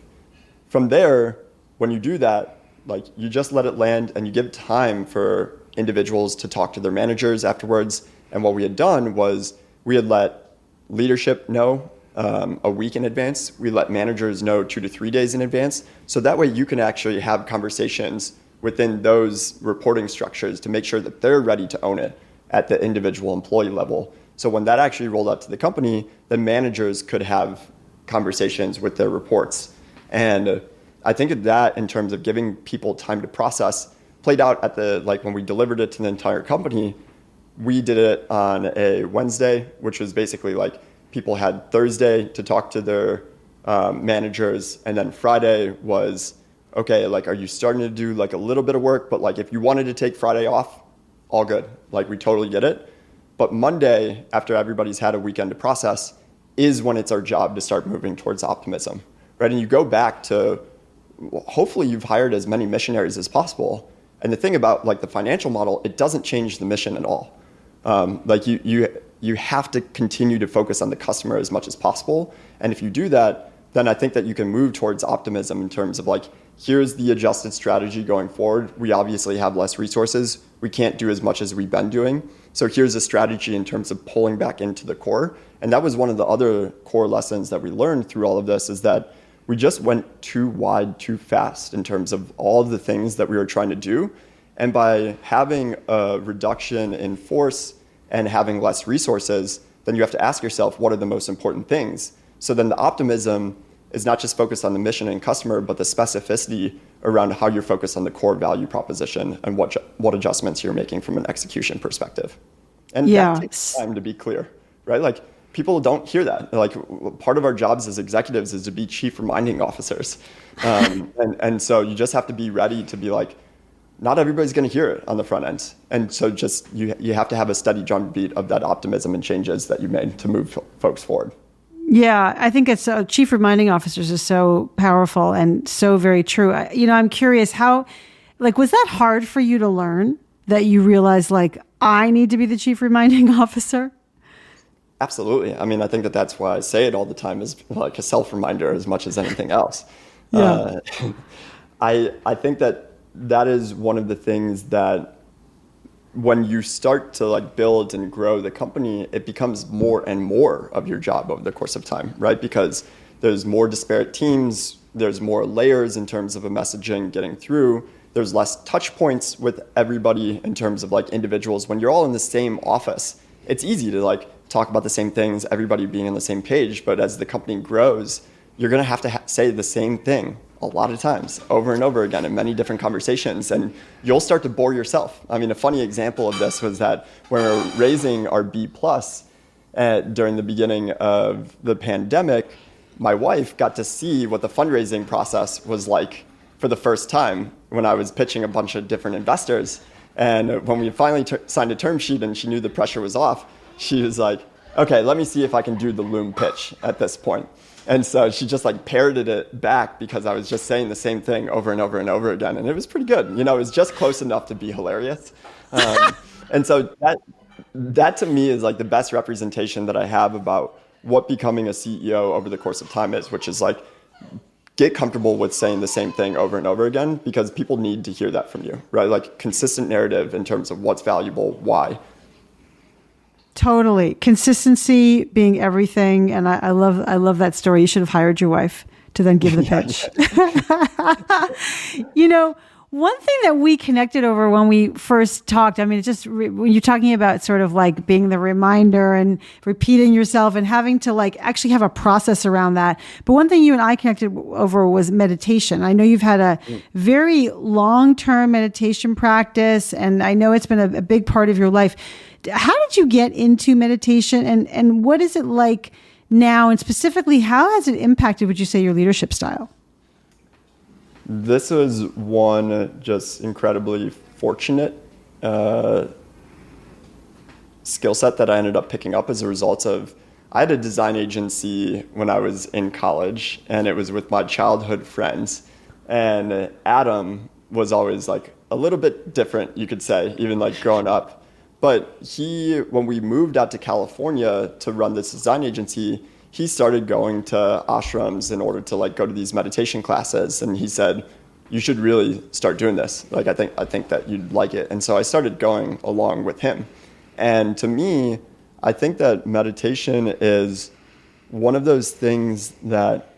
From there, when you do that, like you just let it land and you give time for individuals to talk to their managers afterwards. And what we had done was we had let leadership know a week in advance. We let managers know 2 to 3 days in advance. So that way you can actually have conversations within those reporting structures to make sure that they're ready to own it at the individual employee level. So when that actually rolled out to the company, the managers could have conversations with their reports. And I think that in terms of giving people time to process played out at when we delivered it to the entire company. We did it on a Wednesday, which was basically like people had Thursday to talk to their managers. And then Friday was, okay, like, are you starting to do like a little bit of work? But like, if you wanted to take Friday off, all good. Like, we totally get it. But Monday, after everybody's had a weekend to process, is when it's our job to start moving towards optimism, right? And you go back to, hopefully you've hired as many missionaries as possible. And the thing about like the financial model, it doesn't change the mission at all. Like you have to continue to focus on the customer as much as possible. And if you do that, then I think that you can move towards optimism in terms of like, here's the adjusted strategy going forward. We obviously have less resources. We can't do as much as we've been doing. So here's a strategy in terms of pulling back into the core. And that was one of the other core lessons that we learned through all of this, is that we just went too wide, too fast in terms of all of the things that we were trying to do. And by having a reduction in force and having less resources, then you have to ask yourself, what are the most important things? So then the optimism is not just focused on the mission and customer, but the specificity around how you're focused on the core value proposition and what adjustments you're making from an execution perspective. And that takes time to be clear, right? Like, people don't hear that. Like, part of our jobs as executives is to be chief reminding officers. And so you just have to be ready to be like, not everybody's going to hear it on the front end. And so just you have to have a steady drumbeat of that optimism and changes that you made to move folks forward. Yeah, I think it's chief reminding officers is so powerful and so very true. I'm curious was that hard for you to learn, that you realized like, I need to be the chief reminding officer? Absolutely. I mean, I think that's why I say it all the time, is like a self-reminder as much as anything else. Yeah. I think that is one of the things that when you start to like build and grow the company, it becomes more and more of your job over the course of time, right? Because there's more disparate teams, there's more layers in terms of a messaging getting through, there's less touch points with everybody in terms of like individuals. When you're all in the same office, it's easy to like talk about the same things, everybody being on the same page. But as the company grows, you're going to have to say the same thing a lot of times, over and over again in many different conversations, and you'll start to bore yourself. I mean, a funny example of this was that when we were raising our B plus during the beginning of the pandemic, my wife got to see what the fundraising process was like for the first time when I was pitching a bunch of different investors. And when we finally signed a term sheet and she knew the pressure was off, she was like, okay, let me see if I can do the Loom pitch at this point. And so she just like parroted it back because I was just saying the same thing over and over and over again. And it was pretty good. You know, it was just close enough to be hilarious. And so that to me is like the best representation that I have about what becoming a CEO over the course of time is, which is like, get comfortable with saying the same thing over and over again because people need to hear that from you, right? Like consistent narrative in terms of what's valuable, why. Totally. Consistency being everything. And I love that story. You should have hired your wife to then give the pitch. You know, one thing that we connected over when we first talked, I mean, it's just when you're talking about sort of like being the reminder and repeating yourself and having to like actually have a process around that. But one thing you and I connected over was meditation. I know you've had a very long-term meditation practice, and I know it's been a big part of your life. How did you get into meditation, and what is it like now? And specifically, how has it impacted, would you say, your leadership style? This was one just incredibly fortunate skill set that I ended up picking up as a result of, I had a design agency when I was in college, and it was with my childhood friends. And Adam was always like a little bit different, you could say, even like growing up. But when we moved out to California to run this design agency, he started going to ashrams in order to like go to these meditation classes. And he said, you should really start doing this. Like, I think that you'd like it. And so I started going along with him. And to me, I think that meditation is one of those things that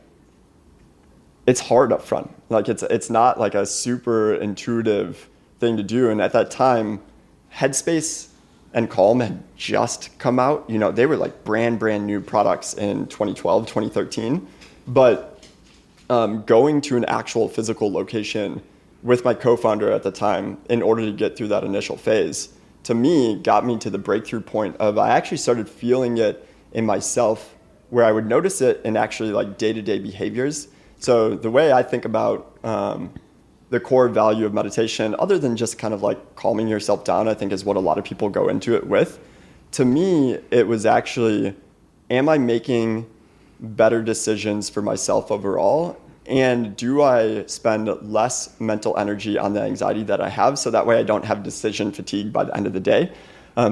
it's hard up front. Like it's not like a super intuitive thing to do. And at that time, Headspace and Calm had just come out. You know, they were like brand new products in 2012, 2013. But going to an actual physical location with my co-founder at the time in order to get through that initial phase, to me, got me to the breakthrough point of I actually started feeling it in myself where I would notice it in actually like day-to-day behaviors. So the way I think about the core value of meditation, other than just kind of like calming yourself down, I think is what a lot of people go into it with. To me, it was actually, am I making better decisions for myself overall? And do I spend less mental energy on the anxiety that I have so that way I don't have decision fatigue by the end of the day?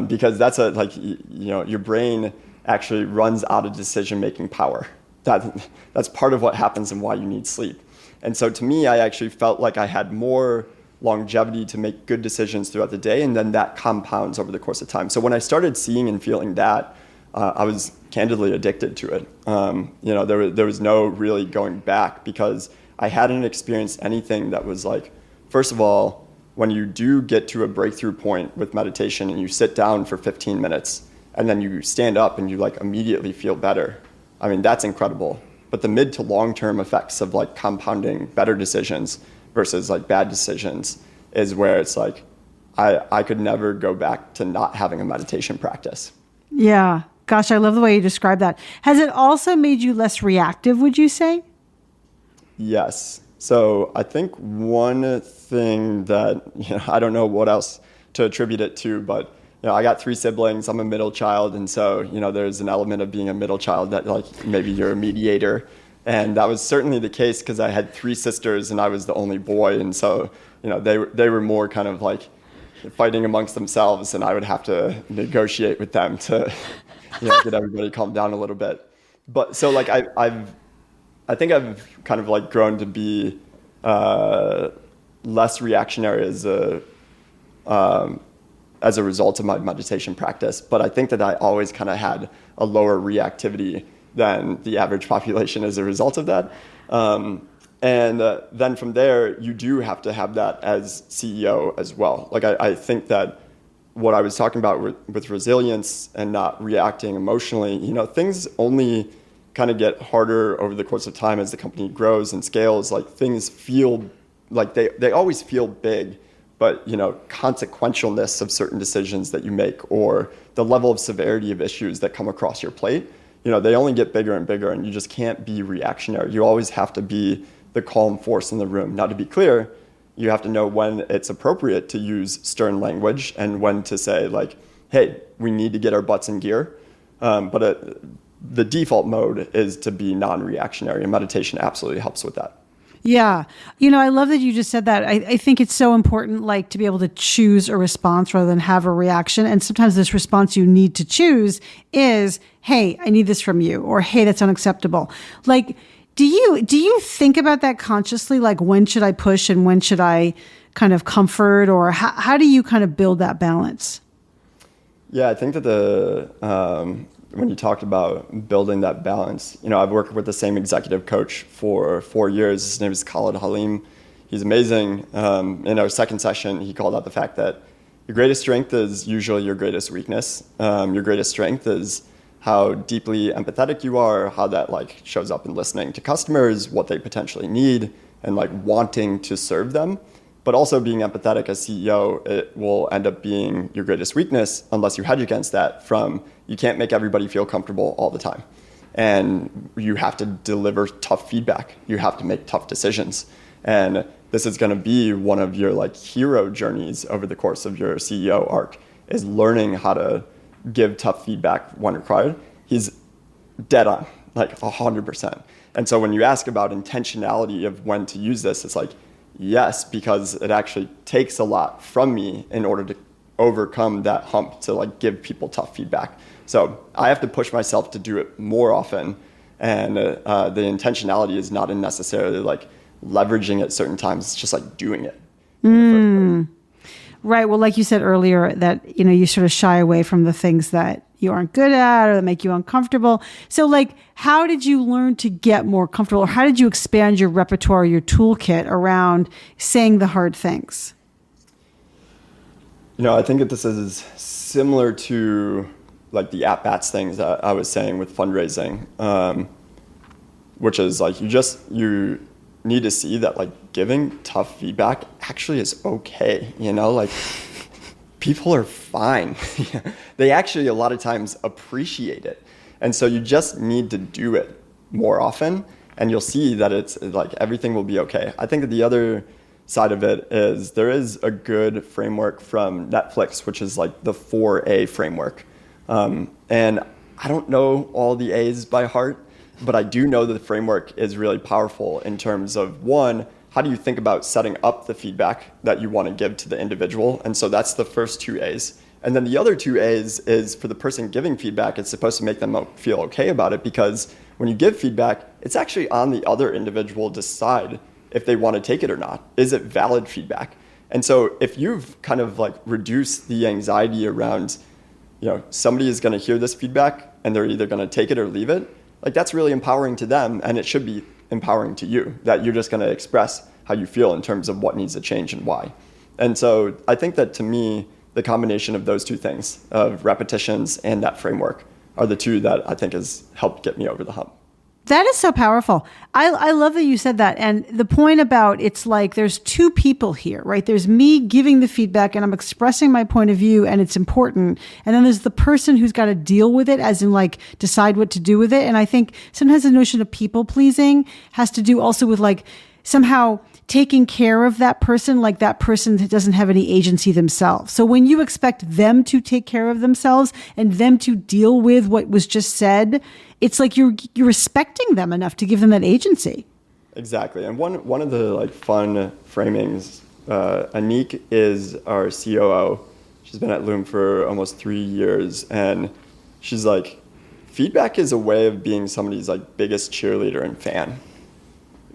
Because that's your brain actually runs out of decision-making power. That's part of what happens and why you need sleep. And so to me, I actually felt like I had more longevity to make good decisions throughout the day, and then that compounds over the course of time. So when I started seeing and feeling that, I was candidly addicted to it. There was no really going back because I hadn't experienced anything that was like, first of all, when you do get to a breakthrough point with meditation and you sit down for 15 minutes and then you stand up and you like immediately feel better, I mean, that's incredible. But the mid to long-term effects of like compounding better decisions versus like bad decisions is where it's like, I could never go back to not having a meditation practice. Yeah. Gosh, I love the way you describe that. Has it also made you less reactive, would you say? Yes. So I think one thing that, I don't know what else to attribute it to, but I got 3 siblings. I'm a middle child. And so, there's an element of being a middle child that like maybe you're a mediator. And that was certainly the case because I had 3 sisters and I was the only boy. And so, they were more kind of like fighting amongst themselves, and I would have to negotiate with them to get everybody calmed down a little bit. But so like I think I've kind of like grown to be less reactionary as a result of my meditation practice. But I think that I always kind of had a lower reactivity than the average population as a result of that. And then from there, you do have to have that as CEO as well. Like I think that what I was talking about with resilience and not reacting emotionally, things only kind of get harder over the course of time as the company grows and scales. Like things feel like they always feel big, but consequentialness of certain decisions that you make or the level of severity of issues that come across your plate, they only get bigger and bigger, and you just can't be reactionary. You always have to be the calm force in the room. Now, to be clear, you have to know when it's appropriate to use stern language and when to say like, hey, we need to get our butts in gear. But the default mode is to be non-reactionary, and meditation absolutely helps with that. Yeah. I love that you just said that. I think it's so important, like to be able to choose a response rather than have a reaction. And sometimes this response you need to choose is, hey, I need this from you, or hey, that's unacceptable. Like, do you think about that consciously? Like, when should I push and when should I kind of comfort, or how do you kind of build that balance? Yeah, I think that when you talked about building that balance, I've worked with the same executive coach for 4 years. His name is Khalid Halim. He's amazing. In our second session, he called out the fact that your greatest strength is usually your greatest weakness. Your greatest strength is how deeply empathetic you are, how that like shows up in listening to customers, what they potentially need, and like wanting to serve them. But also being empathetic as CEO, it will end up being your greatest weakness unless you hedge against that from you can't make everybody feel comfortable all the time. And you have to deliver tough feedback. You have to make tough decisions. And this is going to be one of your like hero journeys over the course of your CEO arc, is learning how to give tough feedback when required. He's dead on, like 100%. And so when you ask about intentionality of when to use this, it's like, yes, because it actually takes a lot from me in order to overcome that hump to like give people tough feedback. So I have to push myself to do it more often. And the intentionality is not in necessarily like leveraging at certain times. It's just like doing it. Right. Well, like you said earlier, that, you sort of shy away from the things that you aren't good at or that make you uncomfortable. So like, how did you learn to get more comfortable, or how did you expand your repertoire, your toolkit around saying the hard things? I think that this is similar to like the at-bats things that I was saying with fundraising, which is like, you need to see that like giving tough feedback actually is okay. Like people are fine. They actually a lot of times appreciate it. And so you just need to do it more often, and you'll see that it's like everything will be okay. I think that the other side of it is there is a good framework from Netflix, which is like the 4A framework. And I don't know all the A's by heart, but I do know that the framework is really powerful in terms of, one, how do you think about setting up the feedback that you want to give to the individual? And so that's the first 2 A's. And then the other 2 A's is for the person giving feedback, it's supposed to make them feel okay about it, because when you give feedback, it's actually on the other individual to decide if they want to take it or not. Is it valid feedback? And so if you've kind of like reduced the anxiety around, somebody is going to hear this feedback and they're either going to take it or leave it, like that's really empowering to them, and it should be empowering to you that you're just going to express how you feel in terms of what needs to change and why. And so I think that to me, the combination of those 2 things, of repetitions and that framework, are the 2 that I think has helped get me over the hump. That is so powerful. I love that you said that. And the point about it's like there's 2 people here, right? There's me giving the feedback and I'm expressing my point of view and it's important. And then there's the person who's got to deal with it, as in like decide what to do with it. And I think sometimes the notion of people pleasing has to do also with like somehow taking care of that person, like that person doesn't have any agency themselves. So when you expect them to take care of themselves and them to deal with what was just said, it's like you're respecting them enough to give them that agency. Exactly. And one of the like fun framings, Anik is our COO. She's been at Loom for almost 3 years, and she's like, feedback is a way of being somebody's like biggest cheerleader and fan.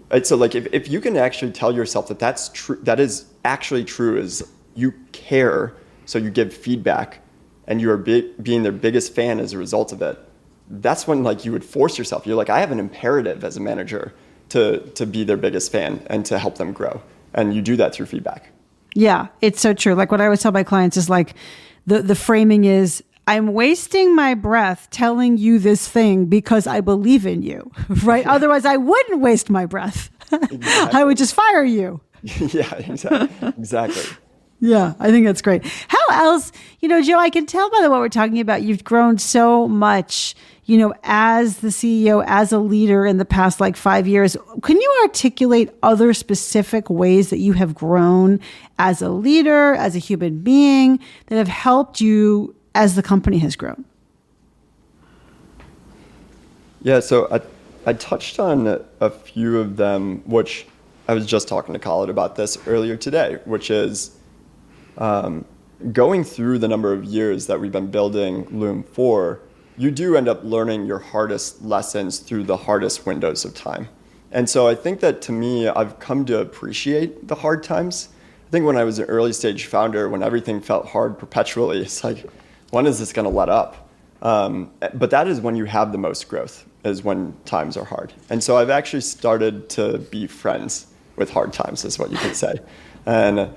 Right? So like if you can actually tell yourself that that's true, that is actually true, is you care, so you give feedback, and you are being their biggest fan as a result of it. That's when like you would force yourself. You're like, I have an imperative as a manager to be their biggest fan and to help them grow. And you do that through feedback. Yeah, it's so true. Like what I always tell my clients is like, the framing is, I'm wasting my breath telling you this thing because I believe in you, right? Otherwise, I wouldn't waste my breath. Exactly. I would just fire you. Yeah, exactly. Yeah, I think that's great. How else, Joe, I can tell by the what we're talking about, you've grown so much, as the CEO, as a leader in the past 5 years. Can you articulate other specific ways that you have grown as a leader, as a human being, that have helped you as the company has grown? Yeah, so I touched on a few of them, which I was just talking to Khaled about this earlier today, which is going through the number of years that we've been building Loom for, you do end up learning your hardest lessons through the hardest windows of time. And so I think that to me, I've come to appreciate the hard times. I think when I was an early stage founder, when everything felt hard perpetually, it's like, when is this going to let up? But that is when you have the most growth, is when times are hard. And so I've actually started to be friends with hard times, is what you could say. And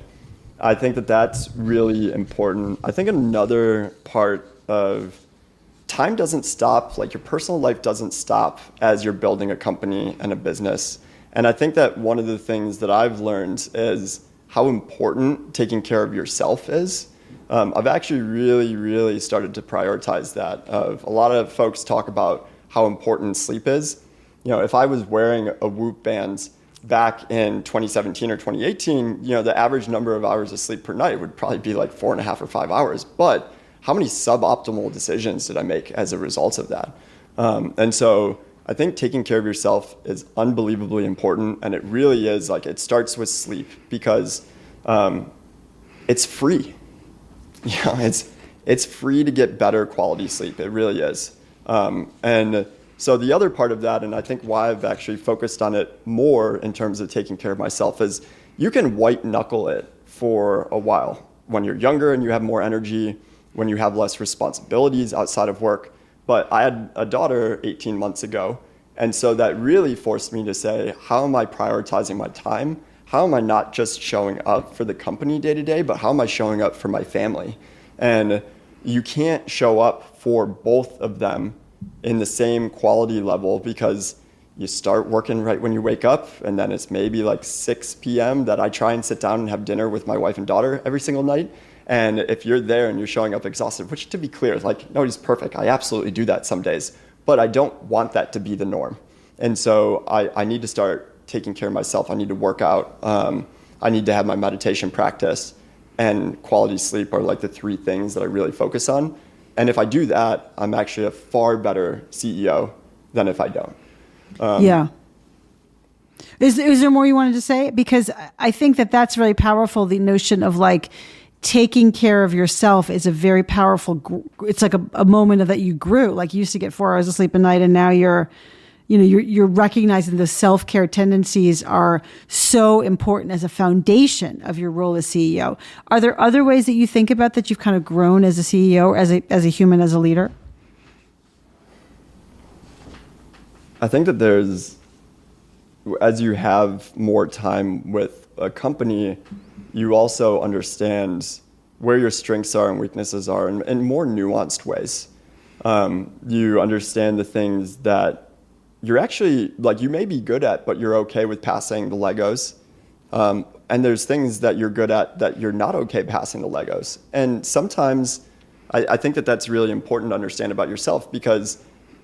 I think that that's really important. I think another part of time doesn't stop, your personal life doesn't stop as you're building a company and a business. And I think that one of the things that I've learned is how important taking care of yourself is. I've actually really started to prioritize that. A lot of folks talk about how important sleep is. If I was wearing a Whoop band back in 2017 or 2018, the average number of hours of sleep per night would probably be 4.5 or 5 hours. But how many suboptimal decisions did I make as a result of that? And so I think taking care of yourself is unbelievably important. And it really is it starts with sleep because it's free. It's free to get better quality sleep. It really is. And so the other part of that, and I think why I've actually focused on it more in terms of taking care of myself, is you can white knuckle it for a while when you're younger and you have more energy, when you have less responsibilities outside of work. But I had a daughter 18 months ago. And so that really forced me to say, how am I prioritizing my time? How am I not just showing up for the company day to day, but how am I showing up for my family? And you can't show up for both of them in the same quality level because you start working right when you wake up, and then it's maybe 6 p.m. that I try and sit down and have dinner with my wife and daughter every single night. And if you're there and you're showing up exhausted, which to be clear, nobody's perfect. I absolutely do that some days, but I don't want that to be the norm. And so I need to start taking care of myself. I need to work out. I need to have my meditation practice, and quality sleep are the three things that I really focus on. And if I do that, I'm actually a far better CEO than if I don't. Yeah. Is there more you wanted to say? Because I think that that's really powerful. The notion of taking care of yourself is a very powerful, it's a moment of that you grew. You used to get 4 hours of sleep a night, and now you're recognizing the self-care tendencies are so important as a foundation of your role as CEO. Are there other ways that you think about that you've kind of grown as a CEO, as a human, as a leader? I think that as you have more time with a company, you also understand where your strengths are and weaknesses are in more nuanced ways. You understand the things that you're actually, you may be good at, but you're okay with passing the Legos. And there's things that you're good at that you're not okay passing the Legos. And sometimes I think that that's really important to understand about yourself, because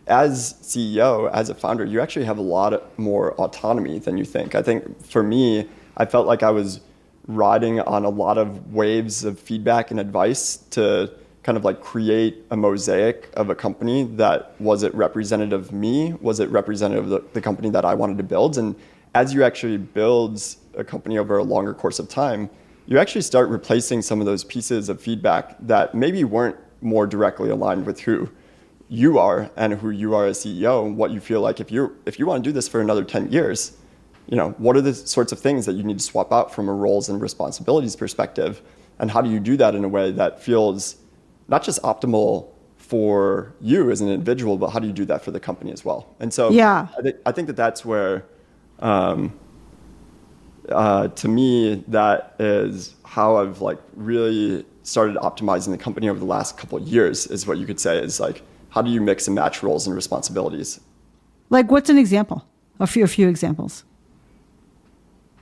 as CEO, as a founder, you actually have a lot more autonomy than you think. I think for me, I felt like I was riding on a lot of waves of feedback and advice to kind of create a mosaic of a company that was it representative of me? Was it representative of the company that I wanted to build? And as you actually build a company over a longer course of time, you actually start replacing some of those pieces of feedback that maybe weren't more directly aligned with who you are and who you are as CEO, and what you feel like if you want to do this for another 10 years, what are the sorts of things that you need to swap out from a roles and responsibilities perspective? And how do you do that in a way that feels not just optimal for you as an individual, but how do you do that for the company as well? And so yeah. I think that that's where, to me, that is how I've really started optimizing the company over the last couple of years is what you could say is like, how do you mix and match roles and responsibilities? Like, what's an example? A few examples.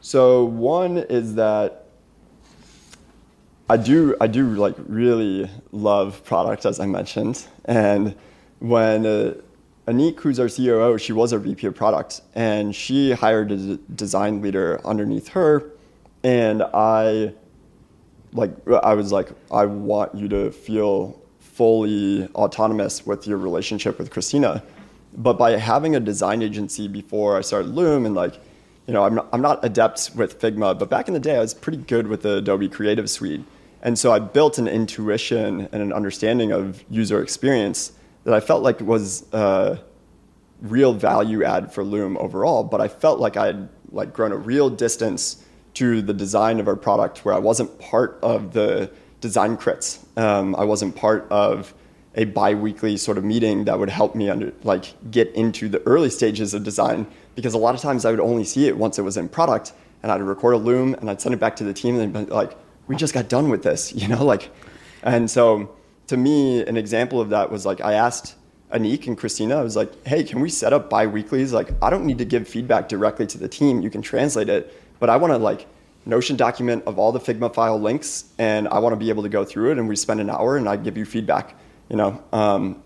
So one is that I do like really love product, as I mentioned. And when Anik, who's our COO, she was our VP of product, and she hired a design leader underneath her. And I was like, I want you to feel fully autonomous with your relationship with Christina. But by having a design agency before I started Loom, and like, you know, I'm not adept with Figma, but back in the day, I was pretty good with the Adobe Creative Suite. And so I built an intuition and an understanding of user experience that I felt like was real value add for Loom overall. But I felt like I had like grown a real distance to the design of our product where I wasn't part of the design crits. I wasn't part of a bi-weekly sort of meeting that would help me get into the early stages of design, because a lot of times I would only see it once it was in product, and I'd record a Loom and I'd send it back to the team and they'd be like, we just got done with this, you know, like. And so to me, an example of that was like, I asked Anik and Christina, I was like, hey, can we set up bi-weeklies? Like, I don't need to give feedback directly to the team. You can translate it, but I want to like Notion document of all the Figma file links, and I want to be able to go through it, and we spend an hour and I give you feedback, you know?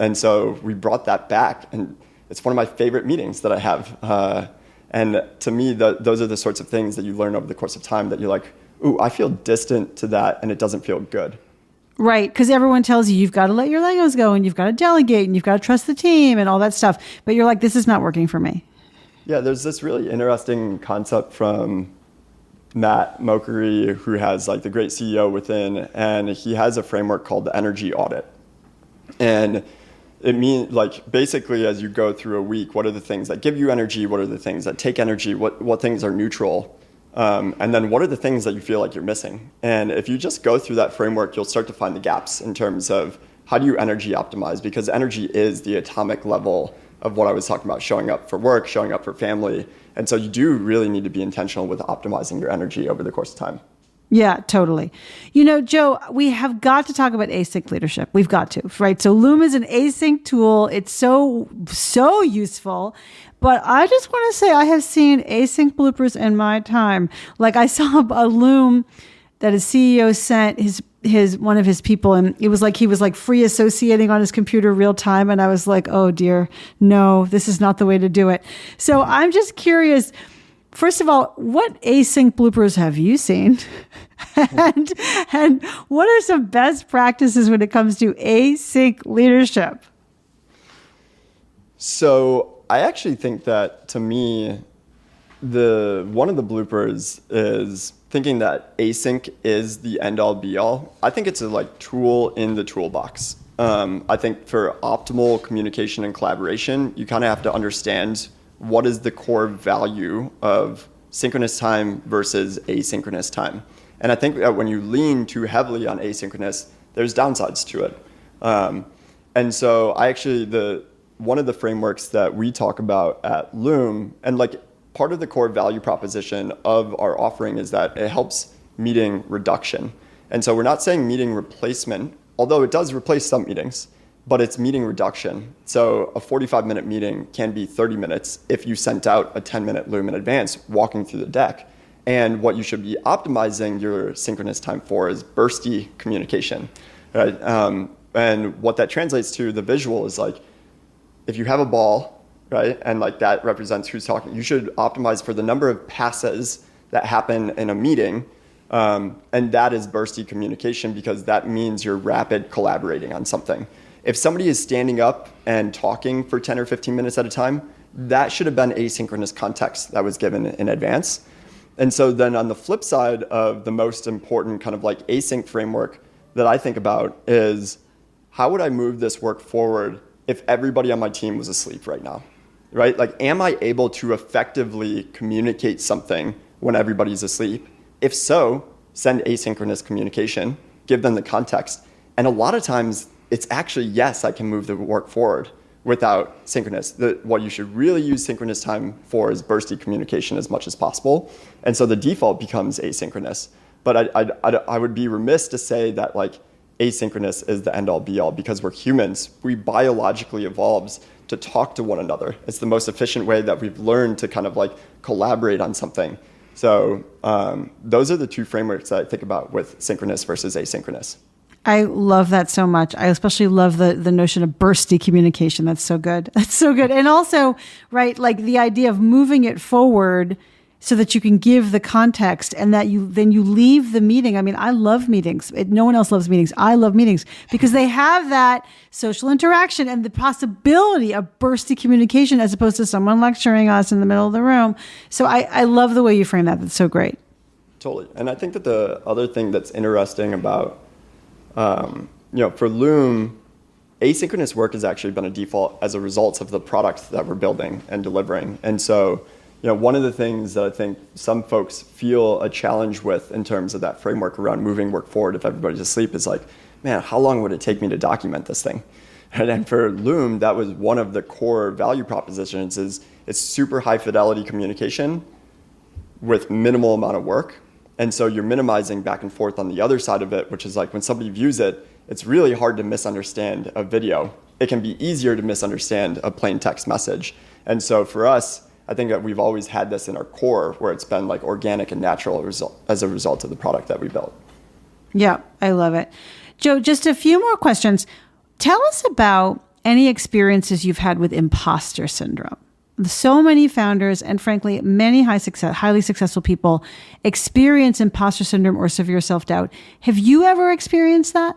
And so we brought that back, and it's one of my favorite meetings that I have. And to me, those are the sorts of things that you learn over the course of time that you're like, ooh, I feel distant to that and it doesn't feel good. Right, because everyone tells you you've got to let your Legos go and you've got to delegate and you've got to trust the team and all that stuff. But you're like, this is not working for me. Yeah, there's this really interesting concept from Matt Mokeri, who has like the great CEO within, and he has a framework called the energy audit. And it means like basically as you go through a week, what are the things that give you energy? What are the things that take energy? What things are neutral? And then what are the things that you feel like you're missing? And if you just go through that framework, you'll start to find the gaps in terms of how do you energy optimize? Because energy is the atomic level of what I was talking about, showing up for work, showing up for family. And so you do really need to be intentional with optimizing your energy over the course of time. Yeah, totally. You know, Joe, we have got to talk about async leadership. We've got to, right? So Loom is an async tool. It's so useful. But I just want to say I have seen async bloopers in my time. Like I saw a Loom that his CEO sent his one of his people, and it was like he was like free associating on his computer real time, and I was like, oh dear, no, this is not the way to do it. So I'm just curious, first of all, what async bloopers have you seen? and what are some best practices when it comes to async leadership? So I actually think that, to me, one of the bloopers is thinking that async is the end-all be-all. I think it's a tool in the toolbox. I think for optimal communication and collaboration, you kind of have to understand what is the core value of synchronous time versus asynchronous time. And I think that when you lean too heavily on asynchronous, there's downsides to it. And so I actually, one of the frameworks that we talk about at Loom, and part of the core value proposition of our offering is that it helps meeting reduction. And so we're not saying meeting replacement, although it does replace some meetings, but it's meeting reduction. So a 45-minute meeting can be 30 minutes if you sent out a 10-minute Loom in advance walking through the deck. And what you should be optimizing your synchronous time for is bursty communication, right? And what that translates to, the visual is if you have a ball, right, and that represents who's talking, you should optimize for the number of passes that happen in a meeting. And that is bursty communication because that means you're rapid collaborating on something. If somebody is standing up and talking for 10 or 15 minutes at a time, that should have been asynchronous context that was given in advance. And so then on the flip side of the most important kind of async framework that I think about is how would I move this work forward if everybody on my team was asleep right now, right? Am I able to effectively communicate something when everybody's asleep? If so, send asynchronous communication, give them the context. And a lot of times it's actually, yes, I can move the work forward without synchronous. What you should really use synchronous time for is bursty communication as much as possible. And so the default becomes asynchronous. But I would be remiss to say that like asynchronous is the end all be all, because we're humans. We biologically evolved to talk to one another. It's the most efficient way that we've learned to kind of like collaborate on something. So those are the two frameworks that I think about with synchronous versus asynchronous. I love that so much. I especially love the notion of bursty communication. That's so good. That's so good. And also, right, like the idea of moving it forward so that you can give the context and that you leave the meeting. I mean, I love meetings. No one else loves meetings. I love meetings because they have that social interaction and the possibility of bursty communication as opposed to someone lecturing us in the middle of the room. So I love the way you frame that. That's so great. Totally. And I think that the other thing that's interesting about, for Loom, asynchronous work has actually been a default as a result of the product that we're building and delivering. And so, one of the things that I think some folks feel a challenge with in terms of that framework around moving work forward if everybody's asleep is like, man, how long would it take me to document this thing? And for Loom, that was one of the core value propositions is it's super high fidelity communication with minimal amount of work. And so you're minimizing back and forth on the other side of it, which is like when somebody views it, it's really hard to misunderstand a video. It can be easier to misunderstand a plain text message. And so for us, I think that we've always had this in our core where it's been like organic and natural as a result of the product that we built. Yeah, I love it. Joe, just a few more questions. Tell us about any experiences you've had with imposter syndrome. So many founders and frankly, many highly successful people experience imposter syndrome or severe self-doubt. Have you ever experienced that?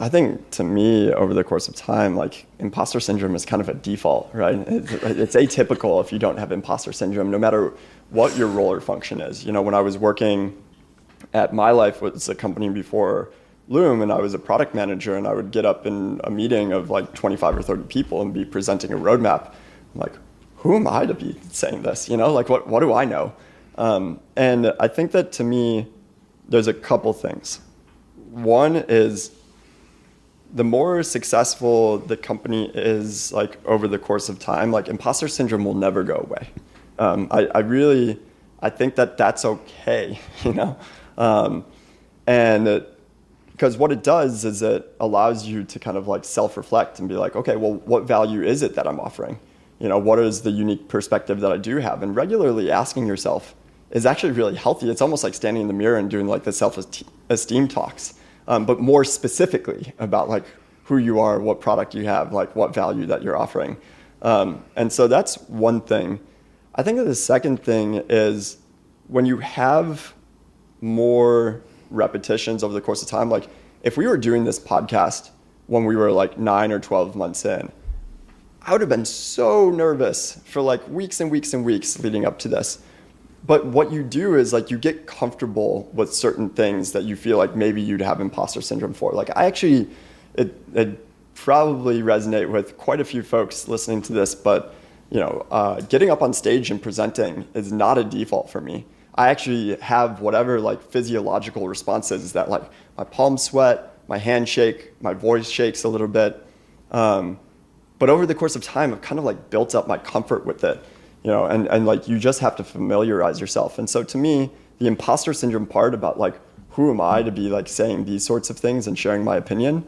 I think to me, over the course of time, like imposter syndrome is kind of a default, right? It's atypical if you don't have imposter syndrome, no matter what your role or function is. When I was working at My Life, which was a company before Loom, and I was a product manager, and I would get up in a meeting of like 25 or 30 people and be presenting a roadmap. I'm like, who am I to be saying this? Like what do I know? And I think that to me, there's a couple things. One is the more successful the company is like over the course of time, like imposter syndrome will never go away. I think that that's okay, and because what it does is it allows you to kind of like self-reflect and be like, okay, well, what value is it that I'm offering? What is the unique perspective that I do have? And regularly asking yourself is actually really healthy. It's almost like standing in the mirror and doing like the self-esteem talks. But more specifically about like who you are, what product you have, like what value that you're offering. And so that's one thing. I think that the second thing is when you have more repetitions over the course of time, like if we were doing this podcast when we were like 9 or 12 months in, I would have been so nervous for like weeks and weeks and weeks leading up to this. But what you do is like you get comfortable with certain things that you feel like maybe you'd have imposter syndrome for. Like it probably resonate with quite a few folks listening to this, but getting up on stage and presenting is not a default for me. I actually have whatever like physiological responses that like my palms sweat, my hands shake, my voice shakes a little bit. But over the course of time, I've kind of like built up my comfort with it. And like you just have to familiarize yourself. And so to me, the imposter syndrome part about like, who am I to be like saying these sorts of things and sharing my opinion,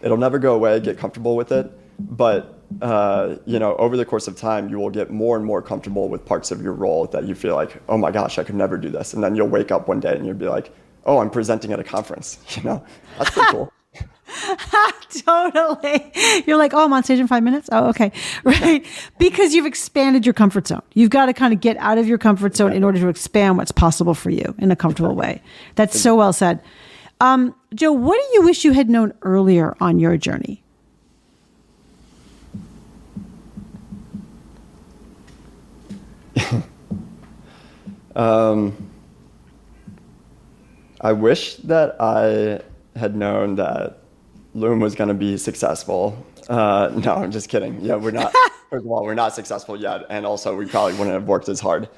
it'll never go away, get comfortable with it. But, over the course of time, you will get more and more comfortable with parts of your role that you feel like, oh my gosh, I could never do this. And then you'll wake up one day and you'll be like, oh, I'm presenting at a conference. That's pretty cool. Totally. You're like, oh, I'm on stage in 5 minutes. Oh, okay. Right. Because you've expanded your comfort zone. You've got to kind of get out of your comfort zone in order to expand what's possible for you in a comfortable way. That's so well said. Joe, what do you wish you had known earlier on your journey? I wish that I had known that Loom was going to be successful. No, I'm just kidding. Yeah, we're not. First of all, we're not successful yet, and also we probably wouldn't have worked as hard.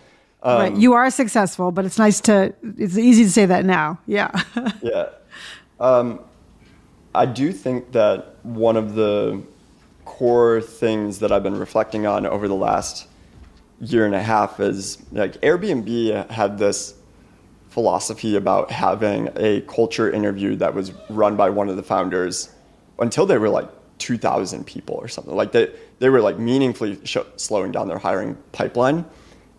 Right, you are successful, but it's easy to say that now. Yeah. Yeah. I do think that one of the core things that I've been reflecting on over the last year and a half is like Airbnb had this philosophy about having a culture interview that was run by one of the founders until they were like 2,000 people or something. Like they were like meaningfully slowing down their hiring pipeline.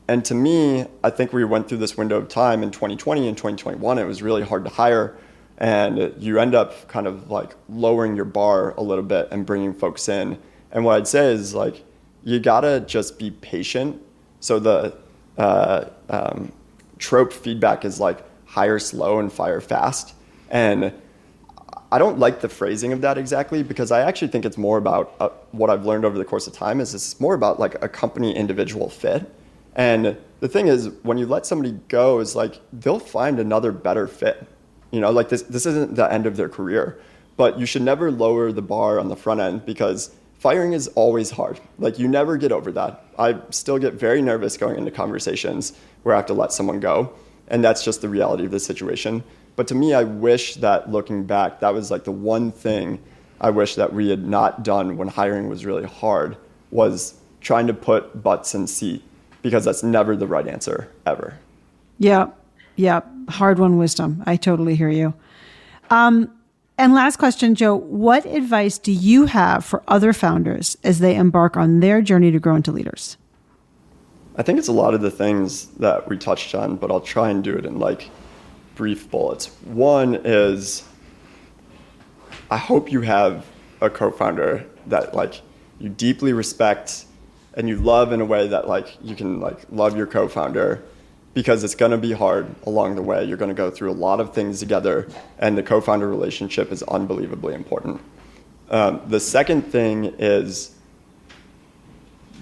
And to me, I think we went through this window of time in 2020 and 2021. It was really hard to hire. And you end up kind of like lowering your bar a little bit and bringing folks in. And what I'd say is like, you gotta just be patient. So the trope feedback is like hire slow and fire fast. And I don't like the phrasing of that exactly, because I actually think it's more about what I've learned over the course of time is it's more about like a company individual fit. And the thing is, when you let somebody go, is like they'll find another better fit. You know, like this isn't the end of their career, but you should never lower the bar on the front end, because firing is always hard. Like you never get over that. I still get very nervous going into conversations where I have to let someone go. And that's just the reality of the situation. But to me, I wish that looking back, that was like the one thing I wish that we had not done when hiring was really hard, was trying to put butts in seat, because that's never the right answer ever. Yeah. Hard-won wisdom. I totally hear you. And last question, Joe, what advice do you have for other founders as they embark on their journey to grow into leaders? I think it's a lot of the things that we touched on, but I'll try and do it in like brief bullets. One is, I hope you have a co-founder that like you deeply respect and you love in a way that like you can like love your co-founder, because it's going to be hard along the way. You're going to go through a lot of things together, and the co-founder relationship is unbelievably important. The second thing is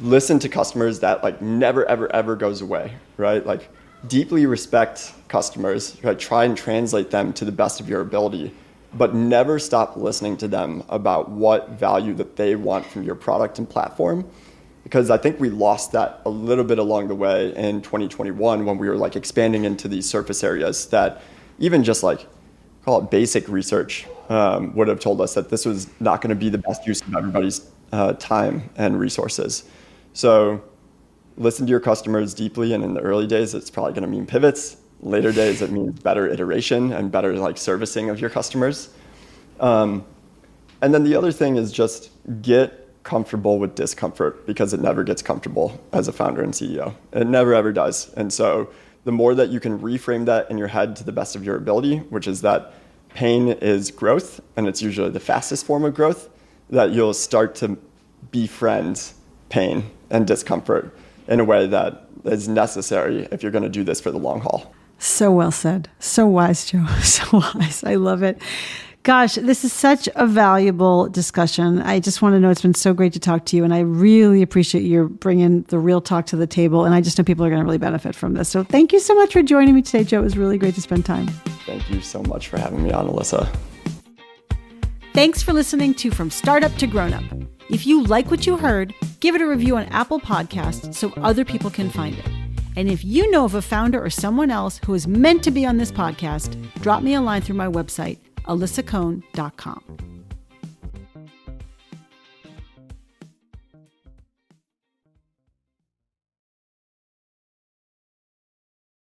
listen to customers. That like never, ever, ever goes away, right? Like deeply respect customers, right? Try and translate them to the best of your ability, but never stop listening to them about what value that they want from your product and platform. Because I think we lost that a little bit along the way in 2021 when we were like expanding into these surface areas that even just like call it basic research would have told us that this was not going to be the best use of everybody's time and resources. So listen to your customers deeply, and in the early days, it's probably going to mean pivots. Later days, it means better iteration and better like servicing of your customers. And then the other thing is just get comfortable with discomfort, because it never gets comfortable as a founder and CEO. It never, ever does. And so the more that you can reframe that in your head to the best of your ability, which is that pain is growth, and it's usually the fastest form of growth, that you'll start to befriend pain and discomfort in a way that is necessary if you're going to do this for the long haul. So well said. So wise, Joe. So wise. I love it. Gosh, this is such a valuable discussion. I just want to know, it's been so great to talk to you, and I really appreciate you bringing the real talk to the table, and I just know people are going to really benefit from this. So thank you so much for joining me today, Joe. It was really great to spend time. Thank you so much for having me on, Alyssa. Thanks for listening to From Startup to Grown Up. If you like what you heard, give it a review on Apple Podcasts so other people can find it. And if you know of a founder or someone else who is meant to be on this podcast, drop me a line through my website, alyssacohn.com.